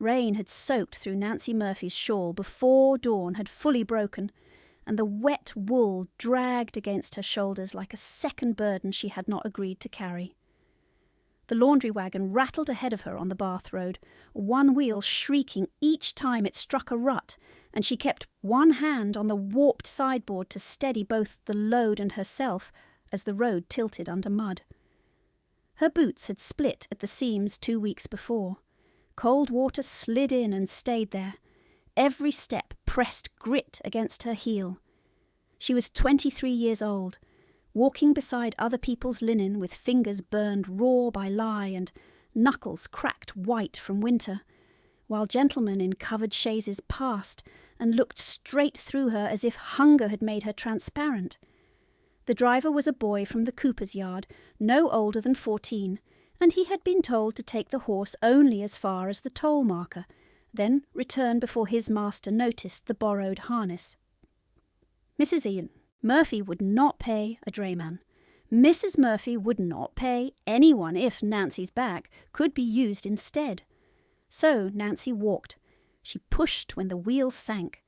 Rain had soaked through Nancy Murphy's shawl before dawn had fully broken, and the wet wool dragged against her shoulders like a second burden she had not agreed to carry. The laundry wagon rattled ahead of her on the Bath road, one wheel shrieking each time it struck a rut, and she kept one hand on the warped sideboard to steady both the load and herself as the road tilted under mud. Her boots had split at the seams 2 weeks before. Cold water slid in and stayed there. Every step pressed grit against her heel. She was 23 years old, walking beside other people's linen with fingers burned raw by lye and knuckles cracked white from winter, while gentlemen in covered chaises passed and looked straight through her as if hunger had made her transparent. The driver was a boy from the cooper's yard, no older than 14, and he had been told to take the horse only as far as the toll marker, then return before his master noticed the borrowed harness. Mrs. Ian Murphy would not pay a drayman. Mrs. Murphy would not pay anyone if Nancy's back could be used instead. So Nancy walked. She pushed when the wheels sank.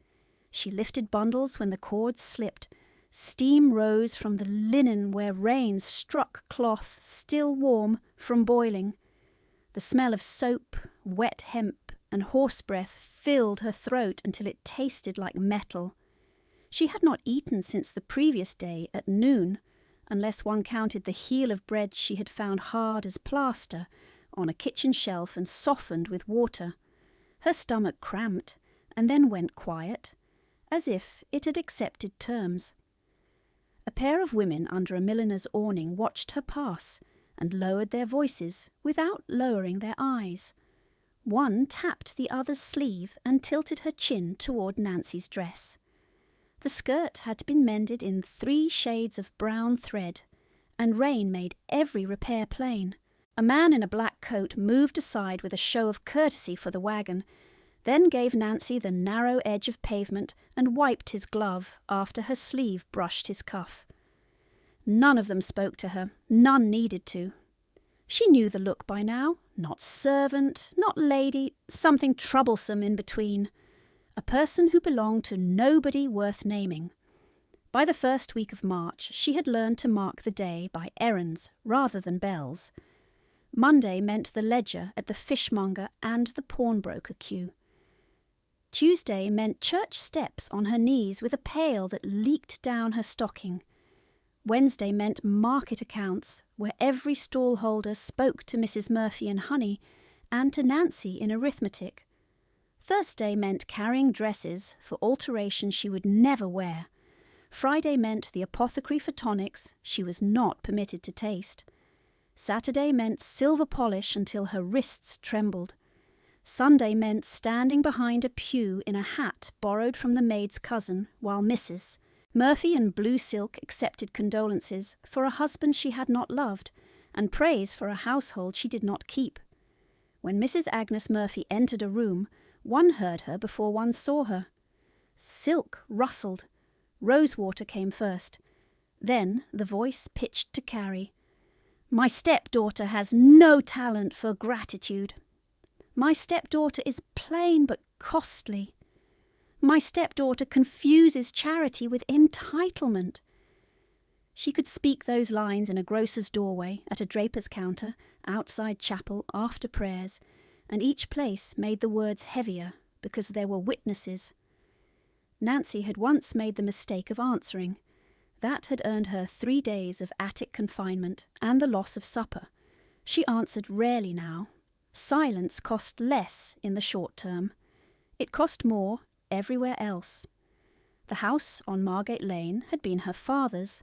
She lifted bundles when the cords slipped. Steam rose from the linen where rain struck cloth still warm from boiling. The smell of soap, wet hemp, and horse breath filled her throat until it tasted like metal. She had not eaten since the previous day at noon, unless one counted the heel of bread she had found hard as plaster on a kitchen shelf and softened with water. Her stomach cramped and then went quiet, as if it had accepted terms. A pair of women under a milliner's awning watched her pass and lowered their voices without lowering their eyes. One tapped the other's sleeve and tilted her chin toward Nancy's dress. The skirt had been mended in 3 shades of brown thread, and rain made every repair plain. A man in a black coat moved aside with a show of courtesy for the wagon, then gave Nancy the narrow edge of pavement and wiped his glove after her sleeve brushed his cuff. None of them spoke to her, none needed to. She knew the look by now, not servant, not lady, something troublesome in between. A person who belonged to nobody worth naming. By the first week of March, she had learned to mark the day by errands rather than bells. Monday meant the ledger at the fishmonger and the pawnbroker queue. Tuesday meant church steps on her knees with a pail that leaked down her stocking. Wednesday meant market accounts, where every stallholder spoke to Mrs. Murphy in honey and to Nancy in arithmetic. Thursday meant carrying dresses for alterations she would never wear. Friday meant the apothecary for tonics she was not permitted to taste. Saturday meant silver polish until her wrists trembled. Sunday meant standing behind a pew in a hat borrowed from the maid's cousin while Mrs. Murphy in blue silk accepted condolences for a husband she had not loved and praise for a household she did not keep. When Mrs. Agnes Murphy entered a room, one heard her before one saw her. Silk rustled. Rosewater came first. Then the voice pitched to Carrie. My stepdaughter has no talent for gratitude. My stepdaughter is plain but costly. My stepdaughter confuses charity with entitlement. She could speak those lines in a grocer's doorway, at a draper's counter, outside chapel, after prayers, and each place made the words heavier because there were witnesses. Nancy had once made the mistake of answering. That had earned her 3 days of attic confinement and the loss of supper. She answered rarely now. Silence cost less in the short term. It cost more everywhere else. The house on Margate Lane had been her father's,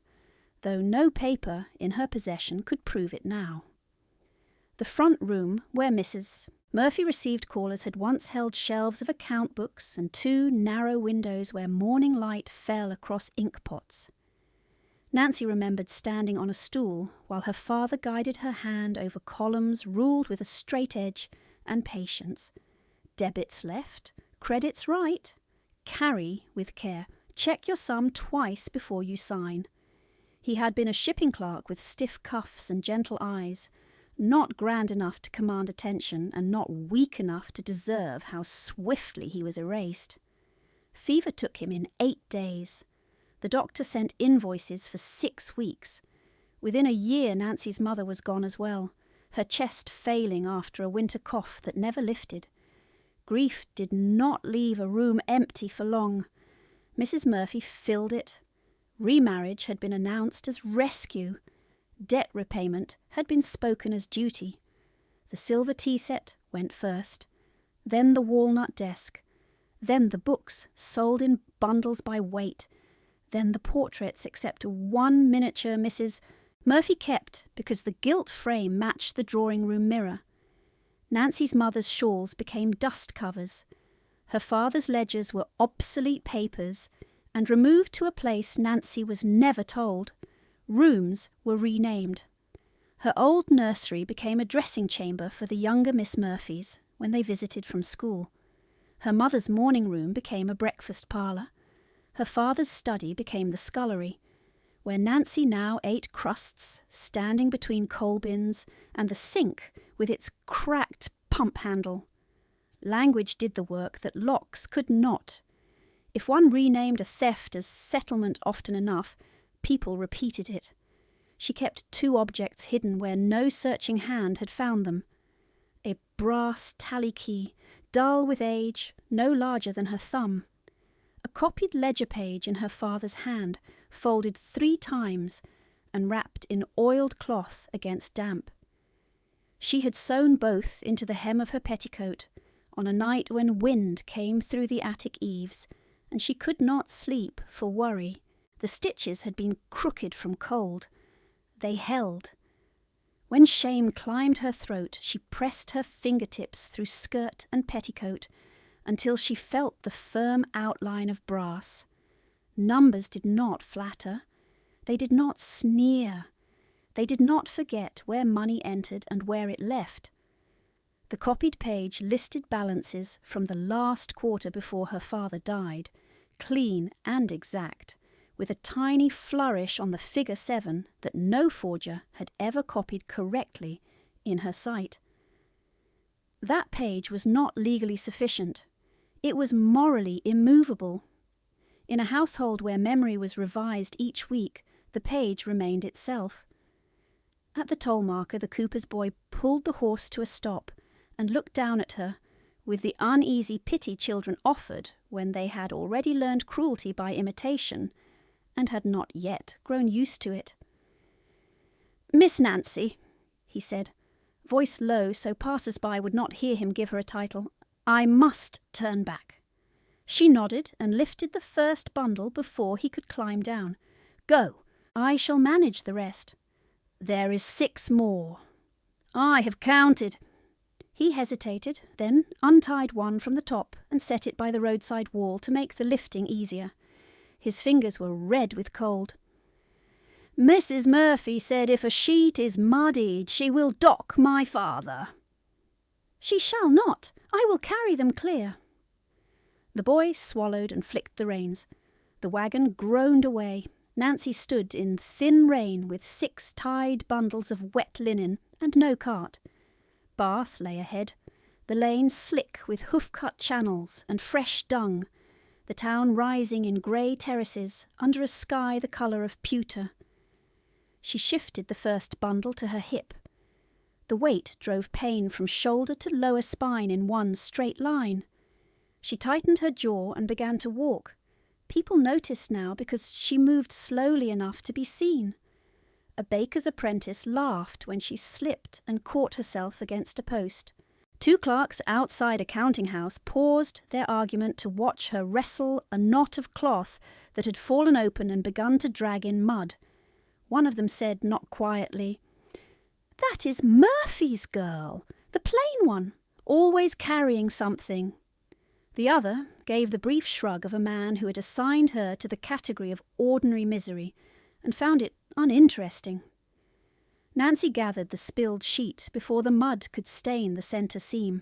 though no paper in her possession could prove it now. The front room, where Mrs. Murphy received callers, had once held shelves of account books and 2 narrow windows where morning light fell across ink pots. Nancy remembered standing on a stool while her father guided her hand over columns ruled with a straight edge and patience. Debits left, credits right. Carry with care. Check your sum twice before you sign. He had been a shipping clerk with stiff cuffs and gentle eyes, not grand enough to command attention and not weak enough to deserve how swiftly he was erased. Fever took him in 8 days. The doctor sent invoices for 6 weeks. Within a year, Nancy's mother was gone as well, her chest failing after a winter cough that never lifted. Grief did not leave a room empty for long. Mrs. Murphy filled it. Remarriage had been announced as rescue. Debt repayment had been spoken as duty. The silver tea set went first, then the walnut desk, then the books sold in bundles by weight, then the portraits except one miniature Mrs. Murphy kept because the gilt frame matched the drawing-room mirror. Nancy's mother's shawls became dust covers. Her father's ledgers were obsolete papers and removed to a place Nancy was never told. Rooms were renamed. Her old nursery became a dressing chamber for the younger Miss Murphys when they visited from school. Her mother's morning room became a breakfast parlour. Her father's study became the scullery, where Nancy now ate crusts, standing between coal bins and the sink with its cracked pump handle. Language did the work that locks could not. If one renamed a theft as settlement often enough, people repeated it. She kept 2 objects hidden where no searching hand had found them. A brass tally key, dull with age, no larger than her thumb. A copied ledger page in her father's hand, folded 3 times and wrapped in oiled cloth against damp. She had sewn both into the hem of her petticoat on a night when wind came through the attic eaves, and she could not sleep for worry. The stitches had been crooked from cold. They held. When shame climbed her throat, she pressed her fingertips through skirt and petticoat until she felt the firm outline of brass. Numbers did not flatter. They did not sneer. They did not forget where money entered and where it left. The copied page listed balances from the last quarter before her father died, clean and exact, with a tiny flourish on the figure 7 that no forger had ever copied correctly in her sight. That page was not legally sufficient. It was morally immovable. In a household where memory was revised each week, the page remained itself. At the toll marker, the cooper's boy pulled the horse to a stop and looked down at her with the uneasy pity children offered when they had already learned cruelty by imitation and had not yet grown used to it. "Miss Nancy," he said, voice low so passers-by would not hear him give her a title, "I must turn back." She nodded and lifted the first bundle before he could climb down. "Go. I shall manage the rest." "There is 6 more." "I have counted." He hesitated, then untied one from the top and set it by the roadside wall to make the lifting easier. His fingers were red with cold. "Mrs. Murphy said if a sheet is muddied, she will dock my father." "She shall not. I will carry them clear." The boy swallowed and flicked the reins. The wagon groaned away. Nancy stood in thin rain with 6 tied bundles of wet linen and no cart. Bath lay ahead, the lane slick with hoof-cut channels and fresh dung, the town rising in grey terraces under a sky the colour of pewter. She shifted the first bundle to her hip. The weight drove pain from shoulder to lower spine in one straight line. She tightened her jaw and began to walk. People noticed now because she moved slowly enough to be seen. A baker's apprentice laughed when she slipped and caught herself against a post. 2 clerks outside a counting-house paused their argument to watch her wrestle a knot of cloth that had fallen open and begun to drag in mud. One of them said, not quietly, "That is Murphy's girl, the plain one, always carrying something." The other gave the brief shrug of a man who had assigned her to the category of ordinary misery and found it uninteresting. Nancy gathered the spilled sheet before the mud could stain the centre seam.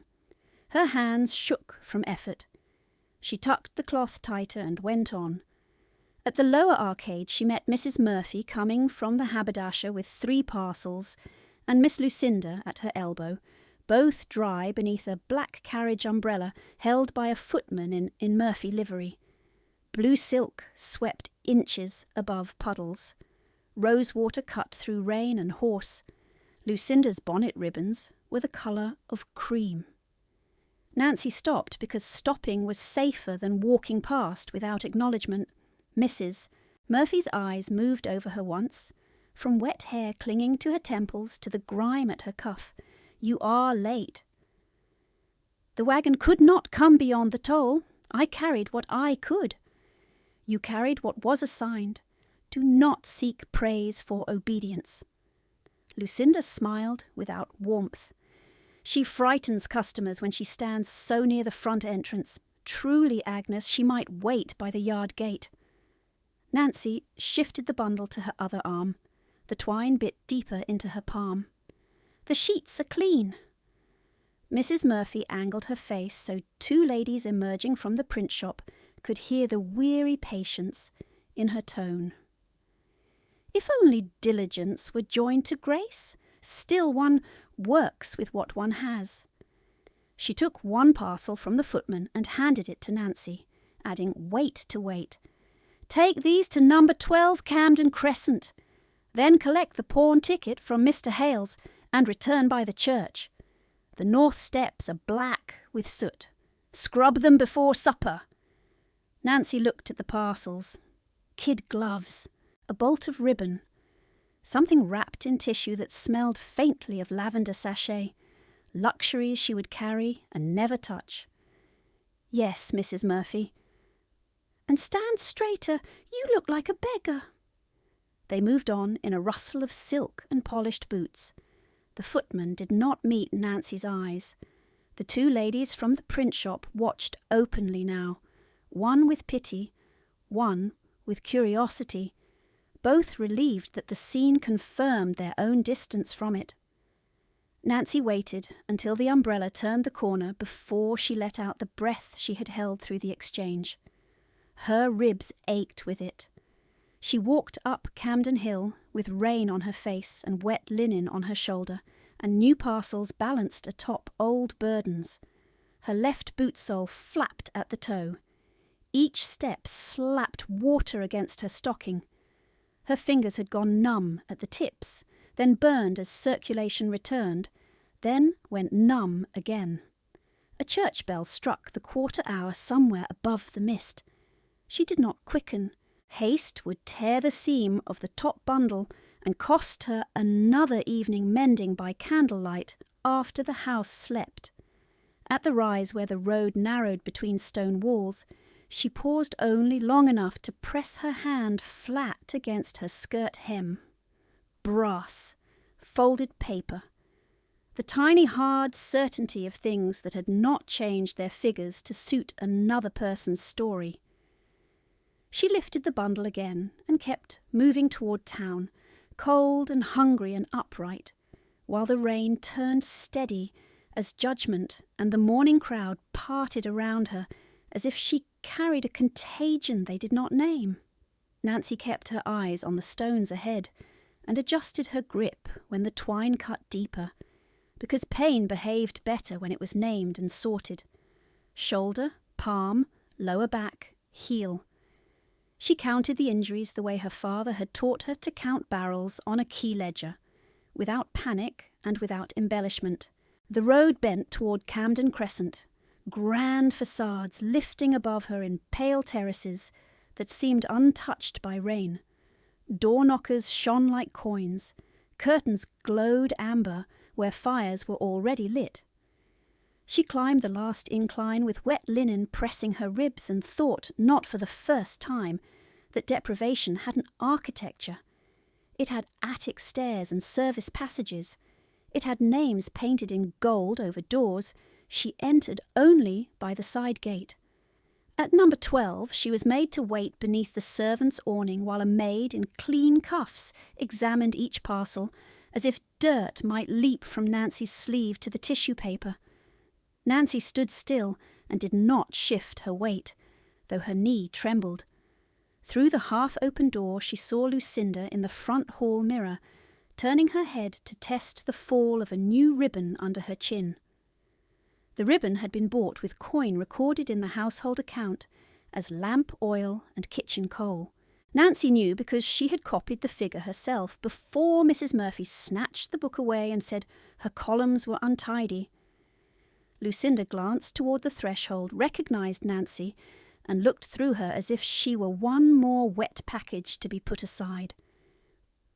Her hands shook from effort. She tucked the cloth tighter and went on. At the lower arcade she met Mrs. Murphy coming from the haberdasher with 3 parcels and Miss Lucinda at her elbow, both dry beneath a black carriage umbrella held by a footman in Murphy livery. Blue silk swept inches above puddles. Rosewater cut through rain and horse. Lucinda's bonnet ribbons were the colour of cream. Nancy stopped because stopping was safer than walking past without acknowledgement. Mrs. Murphy's eyes moved over her once, from wet hair clinging to her temples to the grime at her cuff. You are late. The wagon could not come beyond the toll. I carried what I could. You carried what was assigned. Do not seek praise for obedience. Lucinda smiled without warmth. She frightens customers when she stands so near the front entrance. Truly, Agnes, she might wait by the yard gate. Nancy shifted the bundle to her other arm. The twine bit deeper into her palm. The sheets are clean. Mrs. Murphy angled her face so two ladies emerging from the print shop could hear the weary patience in her tone. If only diligence were joined to grace, still one works with what one has. She took one parcel from the footman and handed it to Nancy, adding weight to weight. Take these to number 12 Camden Crescent. Then collect the pawn ticket from Mr. Hales and return by the church. The north steps are black with soot. Scrub them before supper. Nancy looked at the parcels. Kid gloves, a bolt of ribbon, something wrapped in tissue that smelled faintly of lavender sachet, luxuries she would carry and never touch. Yes, Mrs. Murphy. And stand straighter, you look like a beggar. They moved on in a rustle of silk and polished boots. The footman did not meet Nancy's eyes. The two ladies from the print shop watched openly now, one with pity, one with curiosity, both relieved that the scene confirmed their own distance from it. Nancy waited until the umbrella turned the corner before she let out the breath she had held through the exchange. Her ribs ached with it. She walked up Camden Hill with rain on her face and wet linen on her shoulder, and new parcels balanced atop old burdens. Her left boot sole flapped at the toe. Each step slapped water against her stocking. Her fingers had gone numb at the tips, then burned as circulation returned, then went numb again. A church bell struck the quarter hour somewhere above the mist. She did not quicken. Haste would tear the seam of the top bundle and cost her another evening mending by candlelight after the house slept. At the rise where the road narrowed between stone walls, she paused only long enough to press her hand flat against her skirt hem. Brass, folded paper, the tiny hard certainty of things that had not changed their figures to suit another person's story. She lifted the bundle again and kept moving toward town, cold and hungry and upright, while the rain turned steady as judgment and the morning crowd parted around her as if she carried a contagion they did not name. Nancy kept her eyes on the stones ahead and adjusted her grip when the twine cut deeper, because pain behaved better when it was named and sorted. Shoulder, palm, lower back, heel. She counted the injuries the way her father had taught her to count barrels on a key ledger, without panic and without embellishment. The road bent toward Camden Crescent, grand facades lifting above her in pale terraces that seemed untouched by rain. Door knockers shone like coins. Curtains glowed amber where fires were already lit. She climbed the last incline with wet linen pressing her ribs and thought, not for the first time, that deprivation had an architecture. It had attic stairs and service passages. It had names painted in gold over doors. She entered only by the side gate. At number 12, she was made to wait beneath the servants' awning while a maid in clean cuffs examined each parcel, as if dirt might leap from Nancy's sleeve to the tissue paper. Nancy stood still and did not shift her weight, though her knee trembled. Through the half-open door she saw Lucinda in the front hall mirror, turning her head to test the fall of a new ribbon under her chin. The ribbon had been bought with coin recorded in the household account as lamp oil and kitchen coal. Nancy knew because she had copied the figure herself before Mrs. Murphy snatched the book away and said her columns were untidy. Lucinda glanced toward the threshold, recognised Nancy, and looked through her as if she were one more wet package to be put aside.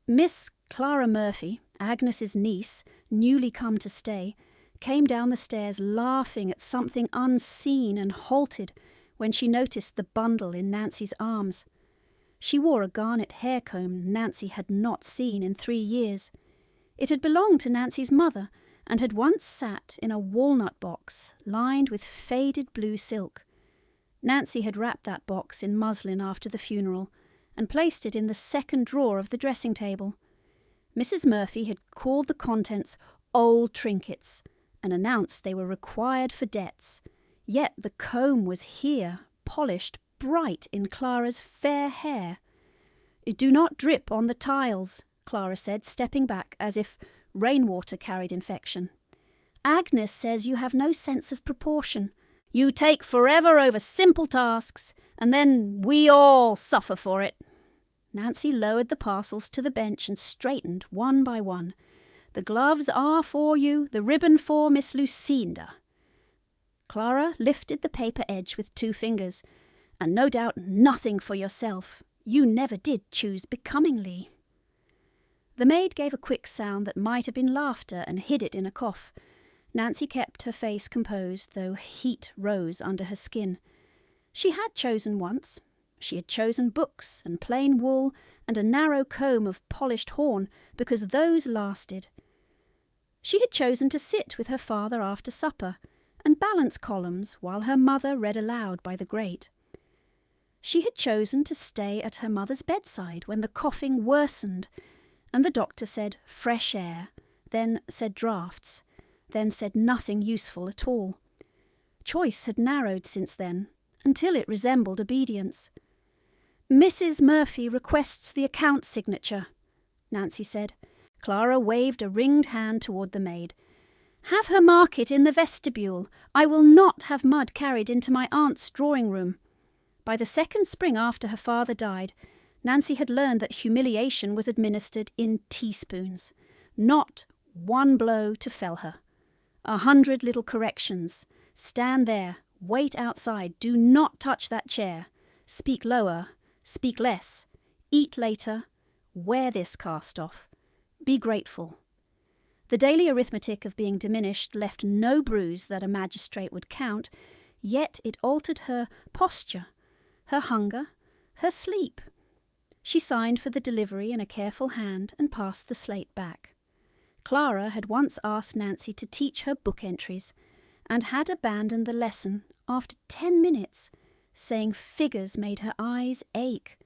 Miss Clara Murphy, Agnes's niece, newly come to stay, came down the stairs laughing at something unseen and halted when she noticed the bundle in Nancy's arms. She wore a garnet hair comb Nancy had not seen in 3 years. It had belonged to Nancy's mother and had once sat in a walnut box lined with faded blue silk. Nancy had wrapped that box in muslin after the funeral and placed it in the second drawer of the dressing table. Mrs. Murphy had called the contents old trinkets and announced they were required for debts, yet the comb was here, polished bright in Clara's fair hair. "Do not drip on the tiles," Clara said, stepping back as if rainwater carried infection. "Agnes says you have no sense of proportion. You take forever over simple tasks, and then we all suffer for it." Nancy lowered the parcels to the bench and straightened one by one. "The gloves are for you, the ribbon for Miss Lucinda." Clara lifted the paper edge with 2 fingers. "And no doubt nothing for yourself. You never did choose becomingly." The maid gave a quick sound that might have been laughter and hid it in a cough. Nancy kept her face composed, though heat rose under her skin. She had chosen once. She had chosen books and plain wool and a narrow comb of polished horn because those lasted. She had chosen to sit with her father after supper and balance columns while her mother read aloud by the grate. She had chosen to stay at her mother's bedside when the coughing worsened and the doctor said fresh air, then said draughts, then said nothing useful at all. Choice had narrowed since then, until it resembled obedience. "Mrs. Murphy requests the account signature," Nancy said. Clara waved a ringed hand toward the maid. "Have her mark it in the vestibule. I will not have mud carried into my aunt's drawing room." By the second spring after her father died, Nancy had learned that humiliation was administered in teaspoons, not one blow to fell her. 100 little corrections. Stand there, wait outside, do not touch that chair, speak lower, speak less, eat later, wear this cast-off, be grateful. The daily arithmetic of being diminished left no bruise that a magistrate would count, yet it altered her posture, her hunger, her sleep. She signed for the delivery in a careful hand and passed the slate back. Clara had once asked Nancy to teach her book entries and had abandoned the lesson after 10 minutes, saying figures made her eyes ache.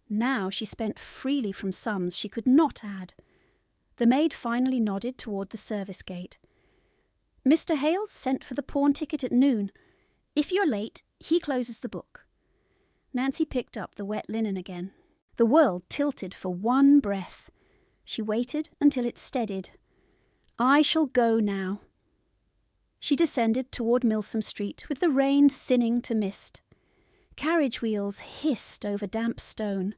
Now she spent freely from sums she could not add. The maid finally nodded toward the service gate. "Mr. Hales sent for the pawn ticket at noon. If you're late, he closes the book." Nancy picked up the wet linen again. The world tilted for one breath. She waited until it steadied. "I shall go now." She descended toward Milsom Street with the rain thinning to mist. Carriage wheels hissed over damp stone.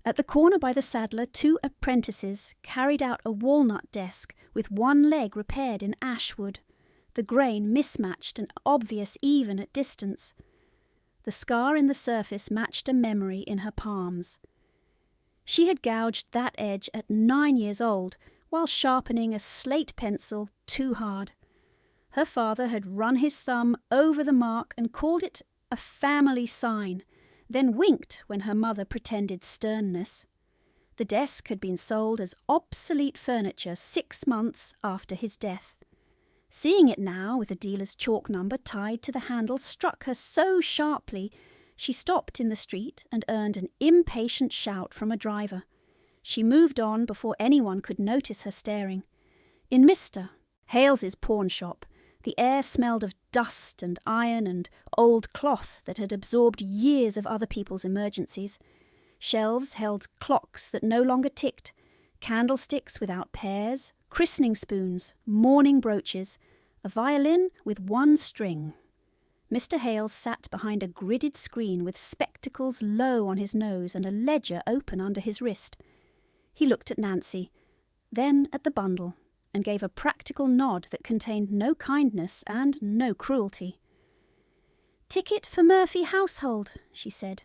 At the corner by the saddler, 2 apprentices carried out a walnut desk with one leg repaired in ash wood, the grain mismatched and obvious even at distance. The scar in the surface matched a memory in her palms. She had gouged that edge at 9 years old while sharpening a slate pencil too hard. Her father had run his thumb over the mark and called it a family sign, then winked when her mother pretended sternness. The desk had been sold as obsolete furniture 6 months after his death. Seeing it now with a dealer's chalk number tied to the handle struck her so sharply she stopped in the street and earned an impatient shout from a driver. She moved on before anyone could notice her staring. In Mr. Hales's pawn shop, the air smelled of dust and iron and old cloth that had absorbed years of other people's emergencies. Shelves held clocks that no longer ticked, candlesticks without pears, christening spoons, mourning brooches, a violin with one string. Mr. Hales sat behind a gridded screen with spectacles low on his nose and a ledger open under his wrist. He looked at Nancy, then at the bundle, and gave a practical nod that contained no kindness and no cruelty. "Ticket for Murphy household," she said,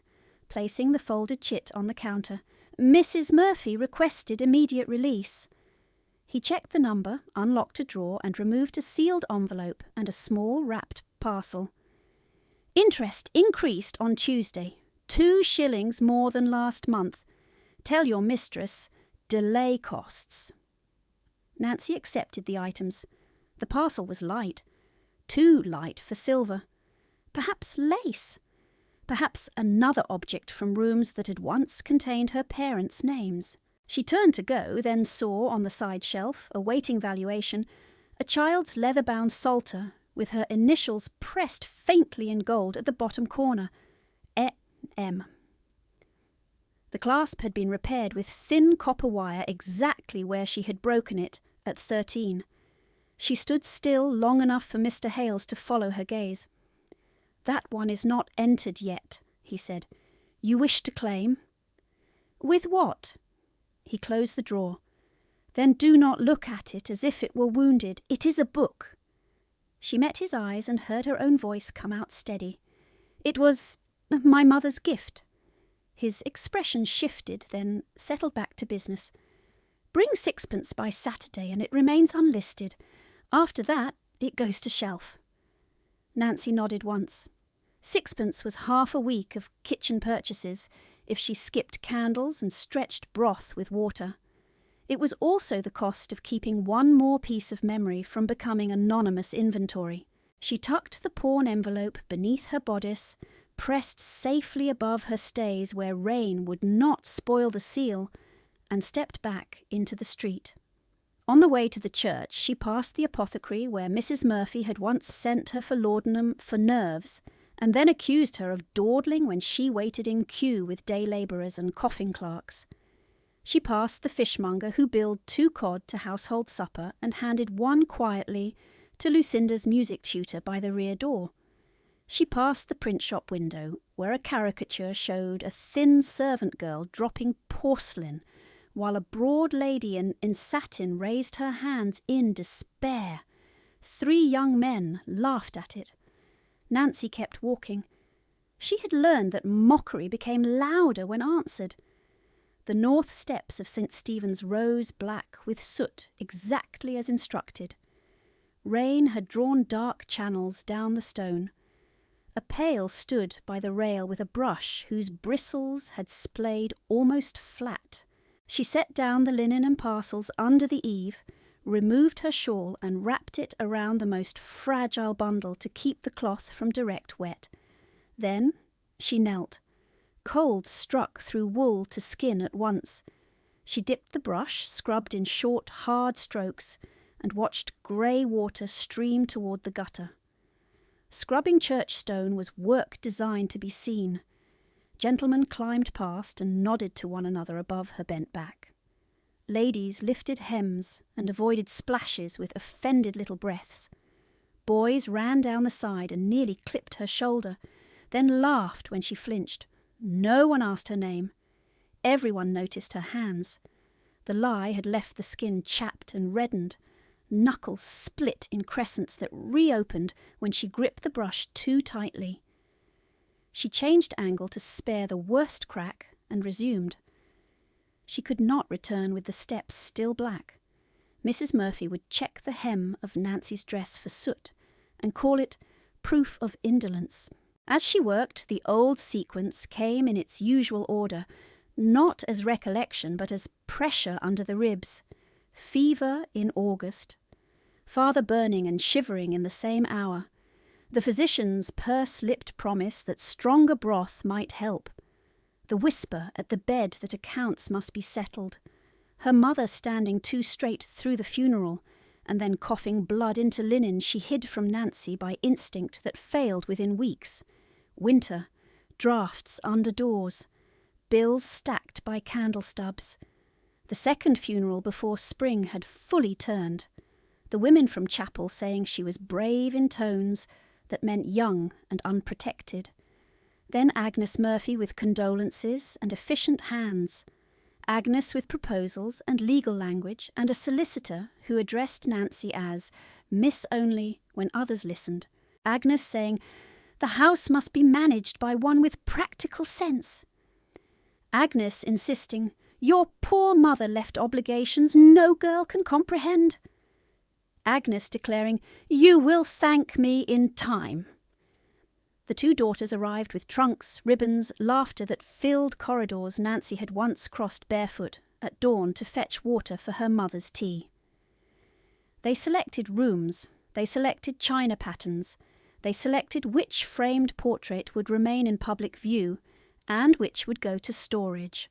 placing the folded chit on the counter. "Mrs. Murphy requested immediate release." He checked the number, unlocked a drawer, and removed a sealed envelope and a small wrapped parcel. "Interest increased on Tuesday. 2 shillings more than last month. Tell your mistress, delay costs." Nancy accepted the items. The parcel was light, too light for silver. Perhaps lace. Perhaps another object from rooms that had once contained her parents' names. She turned to go, then saw on the side shelf, awaiting valuation, a child's leather-bound psalter with her initials pressed faintly in gold at the bottom corner, E.M. The clasp had been repaired with thin copper wire exactly where she had broken it at 13. She stood still long enough for Mr. Hales to follow her gaze. "That one is not entered yet," he said. "You wish to claim?" "With what?" He closed the drawer. "Then do not look at it as if it were wounded. It is a book." She met his eyes and heard her own voice come out steady. "It was my mother's gift." His expression shifted, then settled back to business. "Bring 6pence by Saturday and it remains unlisted. After that, it goes to shelf." Nancy nodded once. 6pence was half a week of kitchen purchases if she skipped candles and stretched broth with water. It was also the cost of keeping one more piece of memory from becoming anonymous inventory. She tucked the pawn envelope beneath her bodice, pressed safely above her stays where rain would not spoil the seal, and stepped back into the street. On the way to the church, she passed the apothecary where Mrs. Murphy had once sent her for laudanum for nerves, and then accused her of dawdling when she waited in queue with day labourers and coffin clerks. She passed the fishmonger who billed 2 cod to household supper and handed 1 quietly to Lucinda's music tutor by the rear door. She passed the print shop window, where a caricature showed a thin servant girl dropping porcelain, while a broad lady in satin raised her hands in despair. 3 young men laughed at it. Nancy kept walking. She had learned that mockery became louder when answered. The north steps of St. Stephen's rose black with soot exactly as instructed. Rain had drawn dark channels down the stone. A pail stood by the rail with a brush whose bristles had splayed almost flat. She set down the linen and parcels under the eave, removed her shawl and wrapped it around the most fragile bundle to keep the cloth from direct wet. Then she knelt. Cold struck through wool to skin at once. She dipped the brush, scrubbed in short, hard strokes, and watched grey water stream toward the gutter. Scrubbing church stone was work designed to be seen. Gentlemen climbed past and nodded to one another above her bent back. Ladies lifted hems and avoided splashes with offended little breaths. Boys ran down the side and nearly clipped her shoulder, then laughed when she flinched. No one asked her name. Everyone noticed her hands. The lye had left the skin chapped and reddened. Knuckles split in crescents that reopened when she gripped the brush too tightly. She changed angle to spare the worst crack and resumed. She could not return with the steps still black. Mrs. Murphy would check the hem of Nancy's dress for soot and call it proof of indolence. As she worked, the old sequence came in its usual order, not as recollection but as pressure under the ribs. Fever in August. Father burning and shivering in the same hour. The physician's purse-lipped promise that stronger broth might help. The whisper at the bed that accounts must be settled. Her mother standing too straight through the funeral, and then coughing blood into linen she hid from Nancy by instinct that failed within weeks. Winter, draughts under doors, bills stacked by candle stubs. The second funeral before spring had fully turned, the women from chapel saying she was brave in tones that meant young and unprotected. Then Agnes Murphy with condolences and efficient hands. Agnes with proposals and legal language, and a solicitor who addressed Nancy as Miss only when others listened. Agnes saying, "The house must be managed by one with practical sense." Agnes insisting, "Your poor mother left obligations no girl can comprehend." Agnes declaring, "You will thank me in time." The two daughters arrived with trunks, ribbons, laughter that filled corridors Nancy had once crossed barefoot at dawn to fetch water for her mother's tea. They selected rooms, they selected china patterns, they selected which framed portrait would remain in public view and which would go to storage.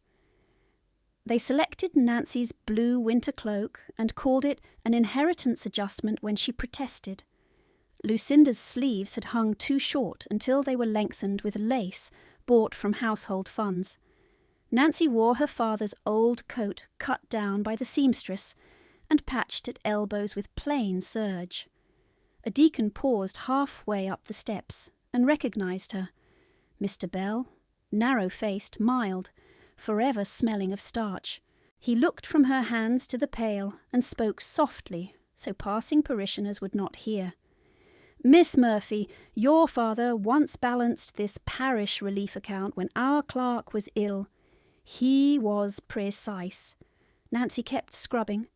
They selected Nancy's blue winter cloak and called it an inheritance adjustment when she protested. Lucinda's sleeves had hung too short until they were lengthened with lace bought from household funds. Nancy wore her father's old coat cut down by the seamstress and patched at elbows with plain serge. A deacon paused halfway up the steps and recognised her. Mr. Bell, narrow-faced, mild, forever smelling of starch. He looked from her hands to the pail and spoke softly, so passing parishioners would not hear. "Miss Murphy, your father once balanced this parish relief account when our clerk was ill. He was precise." Nancy kept scrubbing.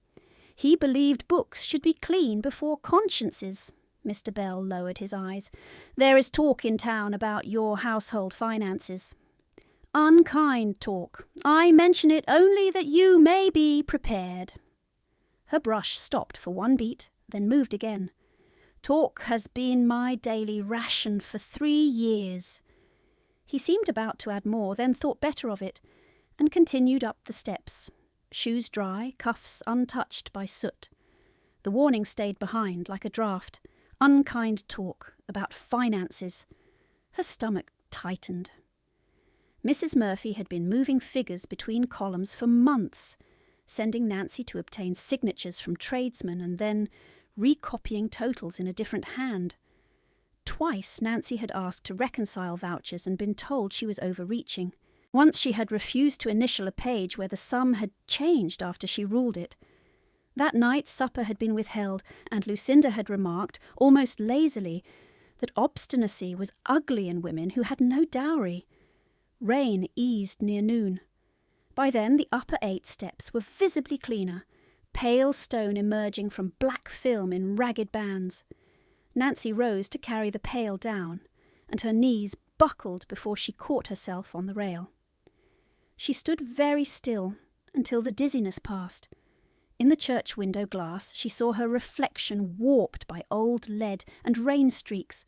"He believed books should be clean before consciences." Mr. Bell lowered his eyes. "There is talk in town about your household finances." "Unkind talk. I mention it only that you may be prepared." Her brush stopped for one beat, then moved again. "Talk has been my daily ration for 3 years." He seemed about to add more, then thought better of it, and continued up the steps, shoes dry, cuffs untouched by soot. The warning stayed behind like a draught. Unkind talk about finances. Her stomach tightened. Mrs. Murphy had been moving figures between columns for months, sending Nancy to obtain signatures from tradesmen and then recopying totals in a different hand. Twice Nancy had asked to reconcile vouchers and been told she was overreaching. Once she had refused to initial a page where the sum had changed after she ruled it. That night supper had been withheld, and Lucinda had remarked, almost lazily, that obstinacy was ugly in women who had no dowry. Rain eased near noon. By then the upper 8 steps were visibly cleaner, pale stone emerging from black film in ragged bands. Nancy rose to carry the pail down, and her knees buckled before she caught herself on the rail. She stood very still until the dizziness passed. In the church window glass she saw her reflection warped by old lead and rain streaks.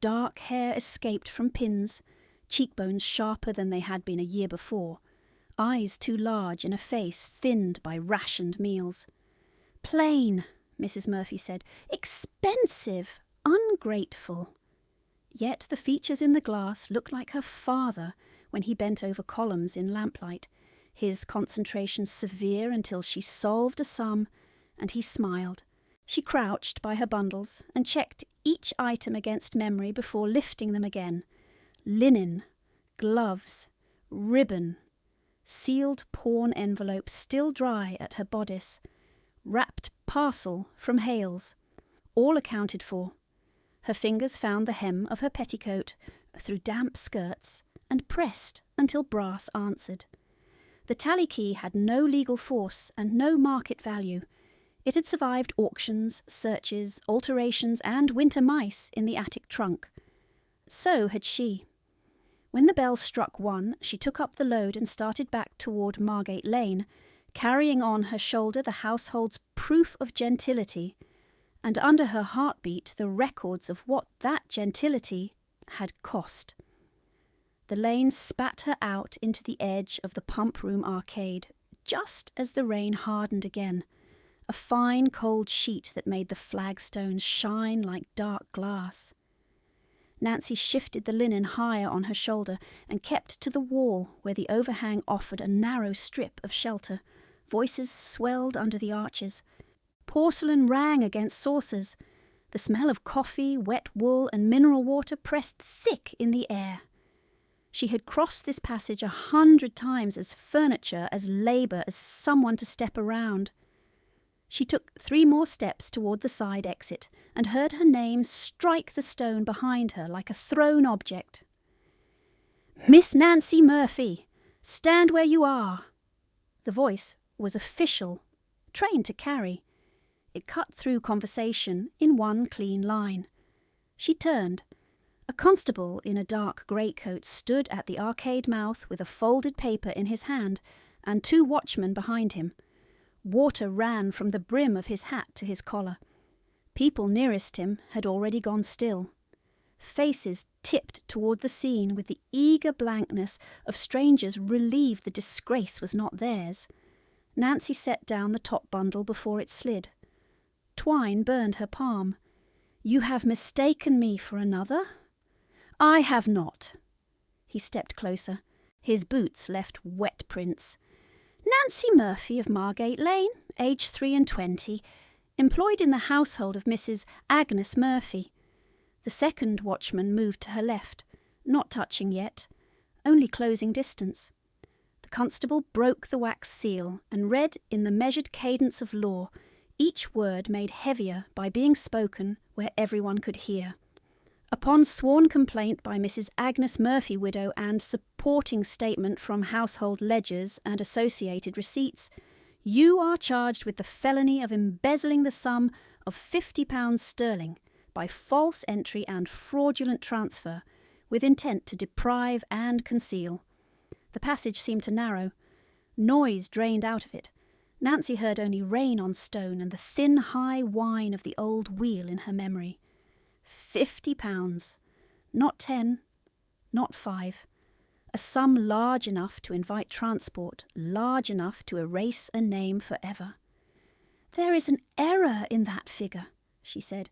Dark hair escaped from pins, cheekbones sharper than they had been a year before, eyes too large in a face thinned by rationed meals. "Plain," Mrs. Murphy said. "Expensive. Ungrateful." Yet the features in the glass looked like her father when he bent over columns in lamplight, his concentration severe until she solved a sum, and he smiled. She crouched by her bundles and checked each item against memory before lifting them again. Linen, gloves, ribbon, sealed pawn envelope still dry at her bodice, wrapped parcel from Hales, all accounted for. Her fingers found the hem of her petticoat through damp skirts and pressed until brass answered. The tally key had no legal force and no market value. It had survived auctions, searches, alterations, and winter mice in the attic trunk. So had she. When the bell struck 1, she took up the load and started back toward Margate Lane, carrying on her shoulder the household's proof of gentility, and under her heartbeat the records of what that gentility had cost. The lane spat her out into the edge of the pump room arcade, just as the rain hardened again, a fine cold sheet that made the flagstones shine like dark glass. Nancy shifted the linen higher on her shoulder and kept to the wall where the overhang offered a narrow strip of shelter, Voices swelled under the arches. Porcelain rang against saucers. The smell of coffee, wet wool, and mineral water pressed thick in the air. She had crossed this passage 100 times as furniture, as labour, as someone to step around. She took 3 more steps toward the side exit and heard her name strike the stone behind her like a thrown object. "Miss Nancy Murphy, stand where you are." The voice was official, trained to carry. It cut through conversation in one clean line. She turned. A constable in a dark greatcoat stood at the arcade mouth with a folded paper in his hand and 2 watchmen behind him. Water ran from the brim of his hat to his collar. People nearest him had already gone still. Faces tipped toward the scene with the eager blankness of strangers relieved the disgrace was not theirs. Nancy set down the top bundle before it slid. Twine burned her palm. "You have mistaken me for another?" "I have not." He stepped closer. His boots left wet prints. "Nancy Murphy of Margate Lane, aged 3 and 20, employed in the household of Mrs. Agnes Murphy." The second watchman moved to her left, not touching yet, only closing distance. The constable broke the wax seal and read in the measured cadence of law, each word made heavier by being spoken where everyone could hear. Upon sworn complaint by Mrs. Agnes Murphy, widow, and supporting statement from household ledgers and associated receipts, you are charged with the felony of embezzling the sum of £50 sterling by false entry and fraudulent transfer, with intent to deprive and conceal. The passage seemed to narrow. Noise drained out of it. Nancy heard only rain on stone and the thin, high whine of the old wheel in her memory. £50. Not 10, not 5. A sum large enough to invite transport, large enough to erase a name forever. "There is an error in that figure," she said,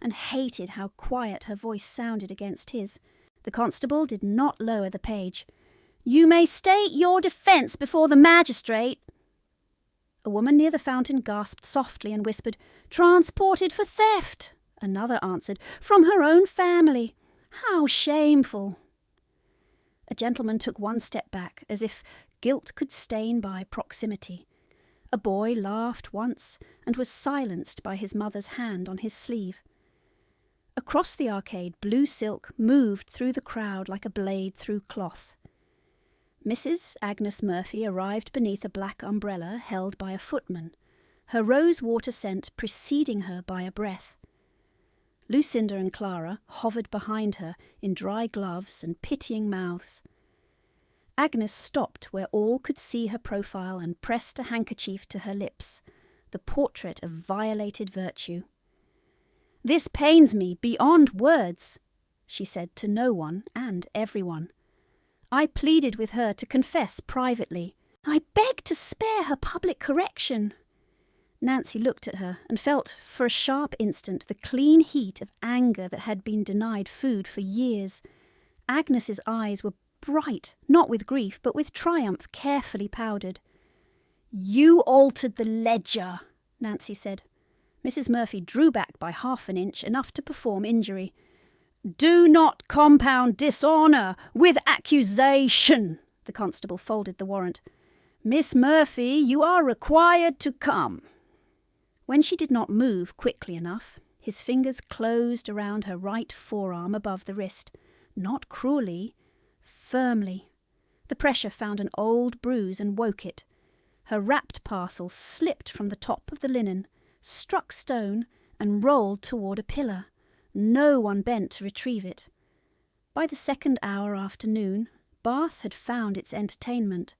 and hated how quiet her voice sounded against his. The constable did not lower the page. "You may state your defence before the magistrate." A woman near the fountain gasped softly and whispered, "Transported for theft." Another answered, "From her own family. How shameful." A gentleman took 1 step back, as if guilt could stain by proximity. A boy laughed once and was silenced by his mother's hand on his sleeve. Across the arcade, blue silk moved through the crowd like a blade through cloth. Mrs. Agnes Murphy arrived beneath a black umbrella held by a footman, her rose-water scent preceding her by a breath. Lucinda and Clara hovered behind her in dry gloves and pitying mouths. Agnes stopped where all could see her profile and pressed a handkerchief to her lips, the portrait of violated virtue. "This pains me beyond words," she said to no one and everyone. I pleaded with her to confess privately. I begged to spare her public correction. Nancy looked at her and felt for a sharp instant the clean heat of anger that had been denied food for years. Agnes's eyes were bright, not with grief, but with triumph carefully powdered. "You altered the ledger," Nancy said. Mrs. Murphy drew back by half an inch, enough to perform injury. "Do not compound dishonour with accusation." The constable folded the warrant. "Miss Murphy, you are required to come." When she did not move quickly enough, his fingers closed around her right forearm above the wrist, not cruelly, firmly. The pressure found an old bruise and woke it. Her wrapped parcel slipped from the top of the linen, struck stone, and rolled toward a pillar. No one bent to retrieve it. By the second hour after noon, Bath had found its entertainment.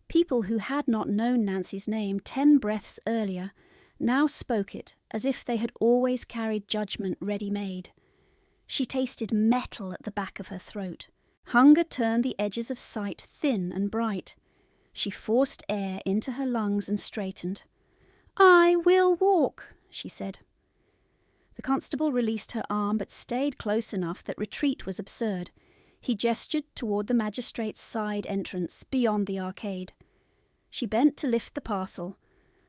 People who had not known Nancy's name 10 breaths earlier now spoke it as if they had always carried judgment ready-made. She tasted metal at the back of her throat. Hunger turned the edges of sight thin and bright. She forced air into her lungs and straightened. "I will walk," she said. The constable released her arm but stayed close enough that retreat was absurd. He gestured toward the magistrate's side entrance beyond the arcade. She bent to lift the parcel.